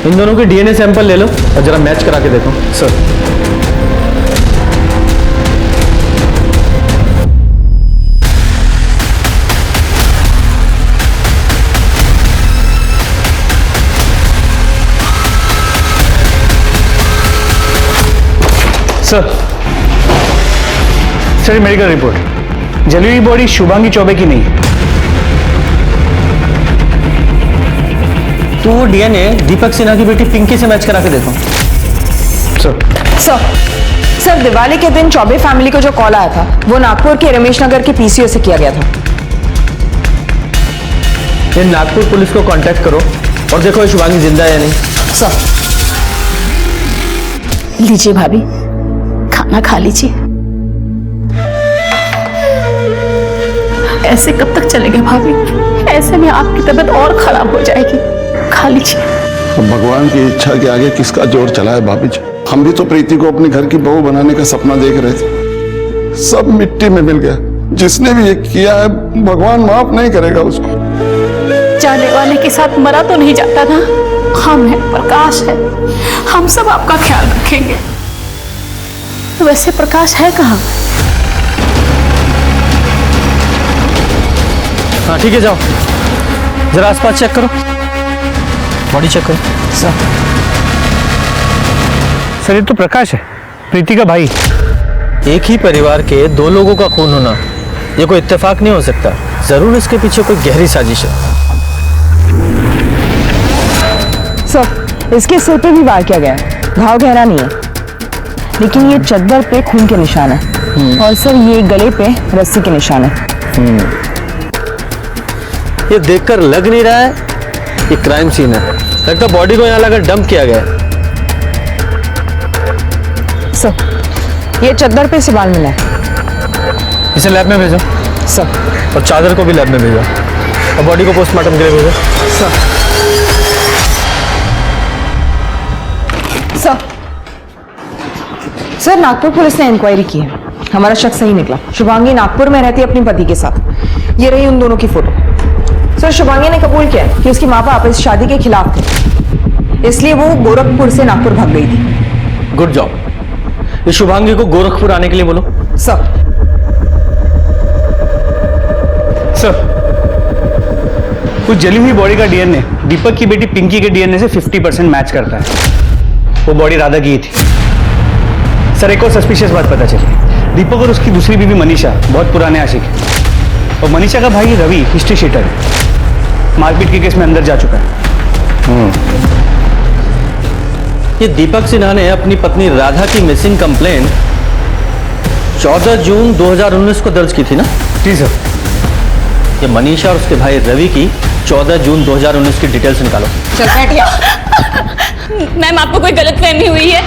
इन दोनों के डीएनए सैंपल ले लो और जरा मैच करा के देखो। सर। सर मेडिकल रिपोर्ट, जली हुई बॉडी शुभांगी चौबे की नहीं है। तो वो डीएनए दीपक सिन्हा की बेटी पिंकी से मैच करा के देखो। सर दिवाली के दिन चौबे फैमिली को जो कॉल आया था वो नागपुर के रमेश नगर के पीसीओ से किया गया था। ये नागपुर पुलिस को कांटेक्ट करो और देखो ये शुभांगी जिंदा है या नहीं। सर। लीजिए भाभी, खाना खा लीजिए। ऐसे कब तक चलेगा भाभी? ऐसे में आपकी तबीयत और खराब हो जाएगी। खा लीजिए। अब भगवान की इच्छा के आगे किसका जोर चला है भाभी जी। हम भी तो प्रीति को अपने घर की बहू बनाने का सपना देख रहे थे, सब मिट्टी में मिल गया। जिसने भी ये किया है भगवान माफ नहीं करेगा उसको। जाने वाले के साथ मरा तो नहीं जाता ना। हम है, प्रकाश है, हम सब आपका ख्याल रखेंगे। वैसे प्रकाश है कहाँ? हाँ ठीक है, जाओ जरा आसपास चेक करो, बॉडी चेक करो। सर ये तो प्रकाश है, प्रीति का भाई। एक ही परिवार के दो लोगों का खून होना ये कोई इत्तेफाक नहीं हो सकता। जरूर इसके पीछे कोई गहरी साजिश है। सर इसके सिर पे भी वार किया गया है, घाव गहरा नहीं है, लेकिन ये चद्दर पे खून के निशान है और सर ये गले पे रस्सी के निशान है। ये देखकर लग नहीं रहा है ये क्राइम सीन है, लगता बॉडी को यहाँ लाकर डंप किया गया है। सर ये चद्दर पे से बाल मिला है। इसे लैब में भेजो सर, और चादर को भी लैब में भेजो और बॉडी को पोस्टमार्टम के लिए भेजो। सर नागपुर पुलिस ने इंक्वायरी की है, हमारा शक सही निकला। शुभांगी नागपुर में रहती है अपने पति के साथ। ये रही उन दोनों की फोटो। सर शुभांगी ने कबूल किया कि उसके माँ बाप इस शादी के खिलाफ थे, इसलिए वो गोरखपुर से नागपुर भाग गई थी। Good job. ये शुभांगी को गोरखपुर आने के लिए बोलो। सर। कुछ जली हुई बॉडी का डीएनए दीपक की बेटी पिंकी के डीएनए से 50% मैच करता है। वो बॉडी राधा की थी। सर एक और सस्पिशियस बात पता चली, दीपक और उसकी दूसरी बीवी मनीषा बहुत पुराने आशिक हैं और मनीषा का भाई रवि हिस्ट्री शीटर है, मारपीट के केस में अंदर जा चुका है। ये दीपक सिन्हा ने अपनी पत्नी राधा की मिसिंग कंप्लेंट 14 जून 2019 को दर्ज की थी ना? जी सर। ये मनीषा और उसके भाई रवि की 14 जून 2019 की डिटेल्स निकालो। चल बैठिए। मैम आपको कोई गलतफहमी हुई है।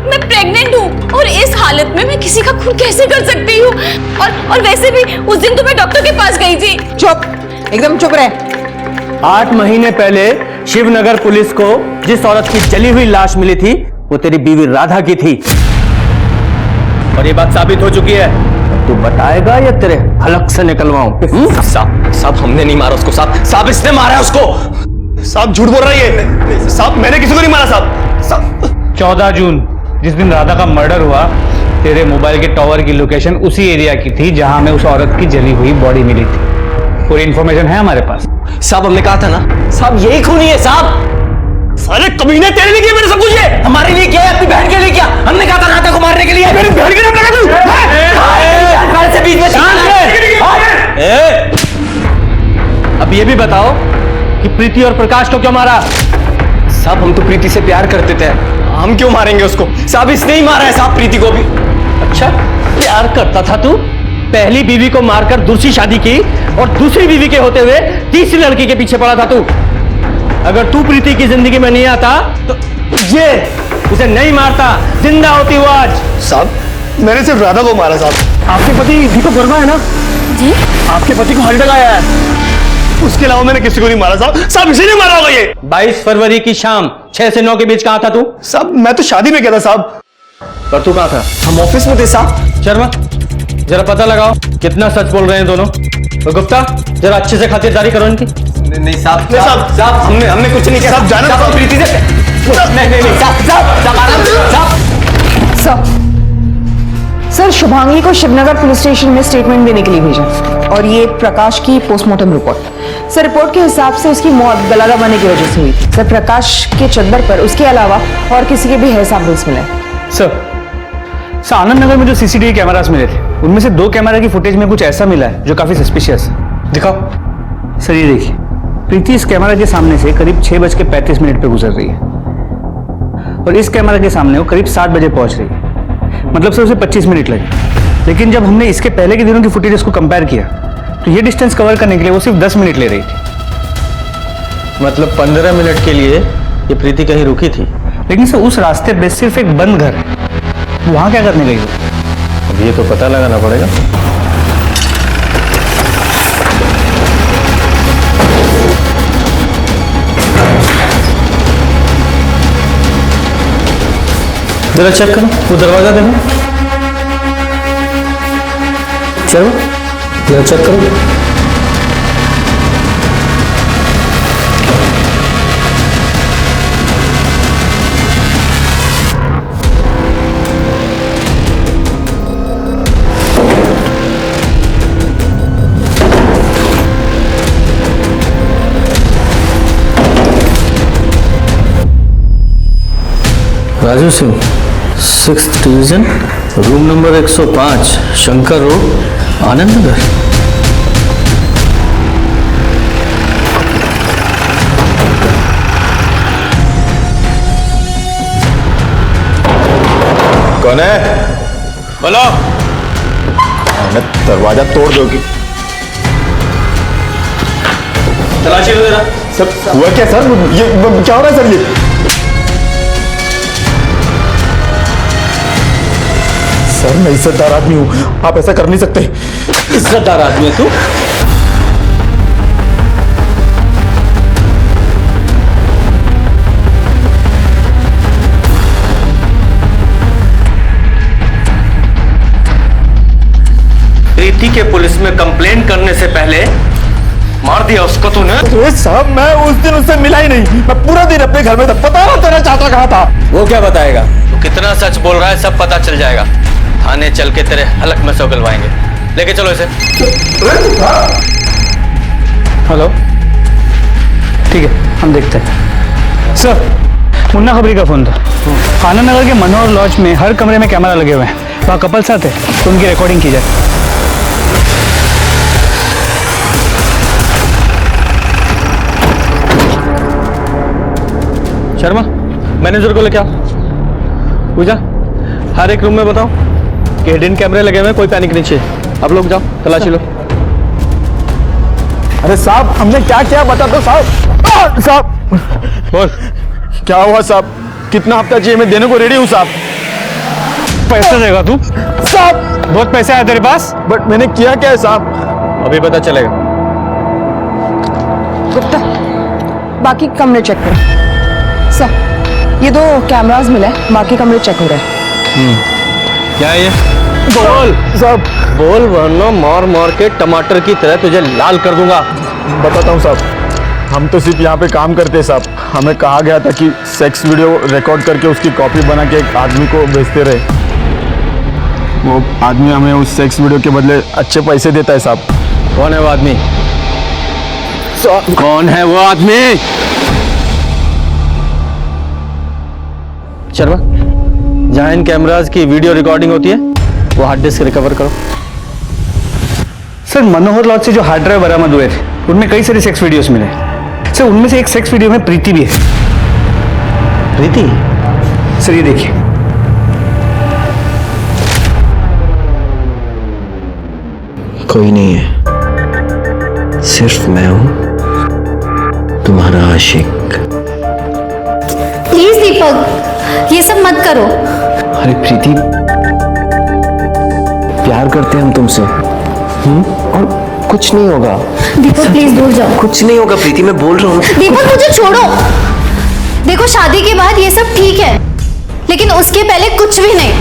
मैं प्रेग्नेंट हूँ और इस हालत में मैं किसी का खून कैसे कर सकती हूँ? और वैसे भी उस दिन तो मैं डॉक्टर के पास गई थी। चुप, एकदम चुप रहे। 8 महीने पहले शिवनगर पुलिस को जिस औरत की जली हुई लाश मिली थी वो तेरी बीवी राधा की थी और ये बात साबित हो चुकी है। तू बताएगा या तेरे हलक से निकलवाऊं? साहब हमने नहीं मारा उसको, साहब इसने मारा है उसको। साहब झूठ बोल रही है साहब, मैंने किसी को नहीं मारा साहब। 14 जून जिस दिन राधा का मर्डर हुआ तेरे मोबाइल के टॉवर की लोकेशन उसी एरिया की थी जहां हमें उस औरत की जली हुई बॉडी मिली थी। पूरी इन्फॉर्मेशन है हमारे पास। साहब हमने कहा था ना, साहब यही खूनी है साहब। साले कमीने तेरे लिए किया मैंने सब कुछ ये? हमारे लिए क्या है, अपनी बहन के लिए क्या? हमने कहा था राधा को मारने के लिए। मेरी बहन के नाम लगा तू? से बीच में अब ये भी बताओ कि प्रीति और प्रकाश को क्यों मारा? साहब हम तो प्रीति से प्यार करते थे, हम क्यों मारेंगे उसको? साहब इसने ही मारा है साहब प्रीति को भी। अच्छा प्यार करता था तू? पहली बीवी को मारकर दूसरी शादी की और दूसरी बीवी के होते हुए तीसरी लड़की के पीछे पड़ा था तू। अगर तू प्रीति की जिंदगी में नहीं आता तो ये उसे नहीं मारता, जिंदा होती वो आज। साहब मैंने सिर्फ राधा को मारा साहब। आपके पति दीपक वर्मा है ना जी? आपके पति को हार्ट अटैक आया है। उसके अलावा मैंने किसी को नहीं मारा साहब। साहब इसी ने मारा होगा ये। 22 फरवरी की शाम 6 से 9 के बीच कहाँ था तू? साहब मैं तो शादी में गया था साहब। पर तू कहाँ था? हम ऑफिस में थे साहब। शर्मा जरा पता लगाओ कितना सच बोल रहे हैं दोनों। और गुप्ता जरा अच्छे से खातिरदारी करो इनकी। नहीं साहब, साहब हमने कुछ नहीं किया। साहब जाना साहब प्रीति से नहीं साहब सर शुभांगी को शिवनगर पुलिस स्टेशन में स्टेटमेंट देने के लिए भेजा और ये प्रकाश की पोस्टमार्टम रिपोर्ट। सर रिपोर्ट के हिसाब से उसकी मौत गला दबाने की वजह से हुई थी। सर प्रकाश के चद्दर पर उसके अलावा और किसी के भी हेयर सैंपल्स मिले। सर आनंद नगर में जो सीसीटीवी कैमरास मिले थे उनमें से 2 कैमरा की फुटेज में कुछ ऐसा मिला है जो काफी सस्पिशियस है। दिखाओ। सर ये देखिए, प्रीति इस कैमरा के सामने से करीब 6:35 पे गुजर रही है और इस कैमरा के सामने वो करीब 7 बजे पहुंच रही है। मतलब सर उसे 25 मिनट लगे। लेकिन जब हमने इसके पहले के दिनों की फुटेज को कंपेयर किया तो ये डिस्टेंस कवर करने के लिए वो सिर्फ 10 मिनट ले रही थी। मतलब 15 मिनट के लिए ये प्रीति कहीं रुकी थी। लेकिन सर उस रास्ते पे सिर्फ एक बंद घर है, वहां क्या करने गई? अब ये तो पता लगाना पड़ेगा। जरा चेक करो, वो दरवाजा देखो। चलो जरा चेक करो। Raju Singh 6th division room number 105 Shankar road Anand Nagar. कौन है? बोलो। दरवाजा तोड़ दोगी? तलाशी लो जरा। सर हुआ क्या सर? ये क्या हो रहा है सर? ये सर मैं इज्जतदार आदमी हूं, आप ऐसा कर नहीं सकते। इज्जतदार आदमी है तू? प्रीति के पुलिस में कंप्लेंट करने से पहले मार दिया उसको तूने। अरे साहब मैं उस दिन उससे मिला ही नहीं, मैं पूरा दिन अपने घर में था। पता ना तेरा चाचा कहाँ था? वो क्या बताएगा? तू कितना सच बोल रहा है सब पता चल जाएगा। थाने चल के तेरे हलक में से उगलवाएंगे। लेके चलो इसे। हेलो, ठीक है हम देखते हैं। सर मुन्ना खबरी का फोन था। आनंद नगर के मनोहर लॉज में हर कमरे में कैमरा लगे हुए हैं, वहाँ कपल्स आते तो उनकी रिकॉर्डिंग की जाए। शर्मा मैनेजर को लेके आओ। पूजा हर एक रूम में बताओ कि हिडन कैमरे लगे हुए हैं, कोई पैनिक नहीं चाहिए। अब लोग जाओ तलाशी लो। अरे साहब हमने क्या किया बता दो साहब। साहब बोल क्या हुआ साहब? कितना हफ्ता चाहिए? मैं देने को रेडी हूँ साहब। पैसा देगा तू? साहब बहुत पैसे आए तेरे पास। बट मैंने किया क्या है साहब? अभी पता चलेगा। गुप्ता बाकी कमरे चेक करो। सर ये 2 कैमरास मिले, बाकी कमरे चेक हो रहे हैं। क्या है ये? बोल साहब। बोल वरना मार मार के टमाटर की तरह तुझे लाल कर दूंगा। बताता हूँ साहब, हम तो सिर्फ यहाँ पे काम करते हैं साहब। हमें कहा गया था कि सेक्स वीडियो रिकॉर्ड करके उसकी कॉपी बना के एक आदमी को भेजते रहे। वो आदमी हमें उस सेक्स वीडियो के बदले अच्छे पैसे देता है साहब। कौन है वो आदमी? कौन है वो आदमी? शर्मा, जहां इन कैमरास की वीडियो रिकॉर्डिंग होती है वो हार्ड डिस्क रिकवर करो। सर मनोहर लॉज से जो हार्ड ड्राइव बरामद हुए थे उनमें कई सारे सेक्स वीडियोस मिले। सर उनमें से एक सेक्स वीडियो में प्रीति भी है। प्रीति? सर ये देखिए। कोई नहीं है, सिर्फ मैं हूं तुम्हारा आशिक। प्लीज दीपक, ये सब मत करो। अरे प्रीति, प्यार करते हैं हम तुमसे, और कुछ नहीं होगा। दीपक प्लीज दूर जाओ। कुछ नहीं होगा प्रीति, मैं बोल रहा हूँ। दीपक मुझे छोड़ो। देखो शादी के बाद ये सब ठीक है, लेकिन उसके पहले कुछ भी नहीं।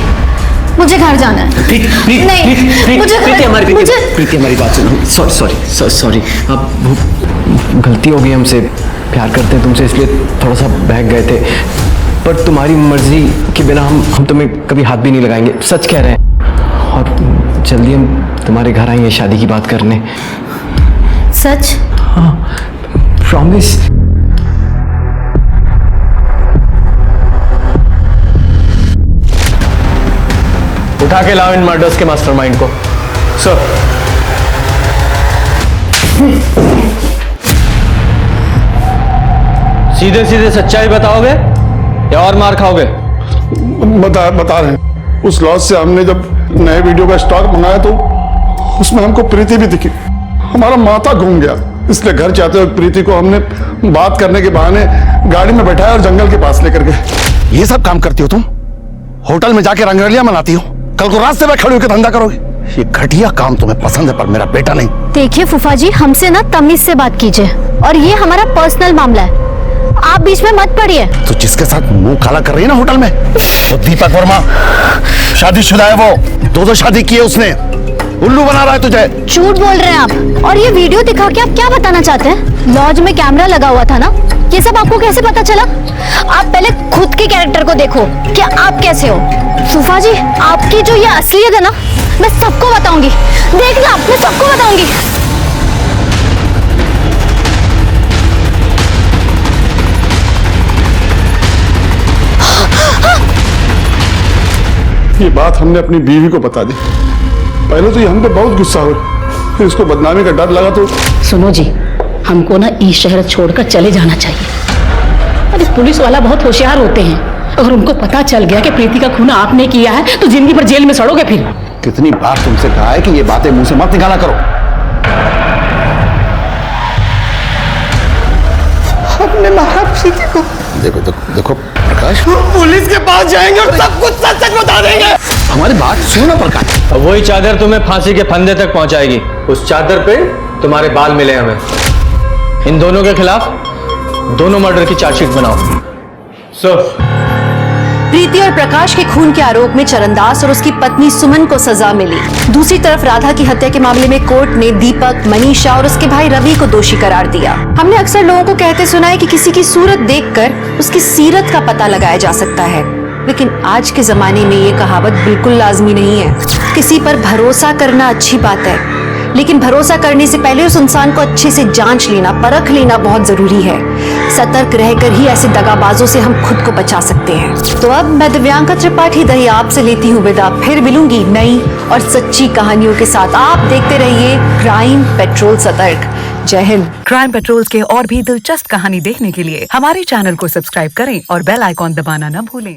मुझे घर जाना है। प्रीति, मुझे प्रीति हमारी बात सुनो। सॉरी, अब गलती हो गई हमसे। प्यार करते हैं तुमसे इसलिए थोड़ा सा बहक गए थे, पर तुम्हारी मर्जी के बिना हम तुम्हें कभी हाथ भी नहीं लगाएंगे। सच कह रहे हैं। और जल्दी हम तुम्हारे घर आएंगे शादी की बात करने। सच? हाँ, प्रॉमिस। उठा के लाओ इन मर्डर्स के मास्टरमाइंड को। सर सीधे सीधे सच्चाई बताओगे या और मार खाओगे? बता रहे हैं। उस लॉज से हमने जब नए वीडियो का स्टॉक मंगाया तो उसमें हमको प्रीति भी दिखी। हमारा माथा घूम गया, इसलिए घर जाते हुए प्रीति को हमने बात करने के बहाने गाड़ी में बैठाया और जंगल के पास लेकर गए। ये सब काम करती हो तुम? होटल में जाके रंगरलियां मनाती हो, कल को रास्ते में खड़े होकर धंधा करोगे। ये घटिया काम तुम्हें पसंद है, पर मेरा बेटा नहीं। देखिए फूफा जी, हमसे ना तमीज से बात कीजिए, और ये हमारा पर्सनल मामला है, आप बीच में मत पड़िए। तो जिसके साथ मुंह काला कर रही है ना होटल में, वो दीपक वर्मा शादीशुदा है। वो दो शादी की है उसने। उल्लू बना रहा है तुझे। झूठ बोल रहे हैं आप। और ये वीडियो दिखा के आप क्या बताना चाहते हैं? लॉज में कैमरा लगा हुआ था ना, ये सब आपको कैसे पता चला? आप पहले खुद के कैरेक्टर को देखो कि आप कैसे हो। फूफा जी, आपकी जो ये असलियत है ना, मैं सबको बताऊंगी। देखना, मैं सबको बताऊंगी। ये बात हमने अपनी बीवी को बता दी। पहले तो ये हम पे बहुत गुस्सा हुआ, फिर इसको बदनामी का डर लगा तो। सुनो जी, हमको ना इस शहर छोड़कर चले जाना चाहिए। अरे पुलिस वाला बहुत होशियार होते हैं, अगर उनको पता चल गया कि प्रीति का खून आपने किया है तो जिंदगी भर जेल में सड़ोगे फिर। कितनी बार तुमसे कहा है कि ये बातें मुंह से मत निकाला करो। हमने मारा प्रीति को। देखो प्रकाश, पुलिस के पास जाएंगे और सब कुछ सच बता देंगे। हमारी बात सुनो प्रकाश। अब वही चादर तुम्हें फांसी के फंदे तक पहुंचाएगी। उस चादर पे तुम्हारे बाल मिले हमें। इन दोनों के खिलाफ दोनों मर्डर की चार्जशीट बनाओ। सर, प्रीति और प्रकाश के खून के आरोप में चरणदास और उसकी पत्नी सुमन को सजा मिली। दूसरी तरफ राधा की हत्या के मामले में कोर्ट ने दीपक, मनीषा और उसके भाई रवि को दोषी करार दिया। हमने अक्सर लोगों को कहते सुना है कि किसी की सूरत देखकर उसकी सीरत का पता लगाया जा सकता है, लेकिन आज के जमाने में ये कहावत बिल्कुल लाजमी नहीं है। किसी पर भरोसा करना अच्छी बात है, लेकिन भरोसा करने से पहले उस इंसान को अच्छे से जांच लेना, परख लेना बहुत जरूरी है। सतर्क रहकर ही ऐसे दगाबाजों से हम खुद को बचा सकते हैं। तो अब मैं दिव्यांका त्रिपाठी दही आपसे लेती हूँ विदा। फिर मिलूंगी नई और सच्ची कहानियों के साथ। आप देखते रहिए क्राइम पेट्रोल सतर्क। जय हिंद। क्राइम पेट्रोल के और भी दिलचस्प कहानी देखने के लिए हमारे चैनल को सब्सक्राइब करें और बेल आइकॉन दबाना न भूलें।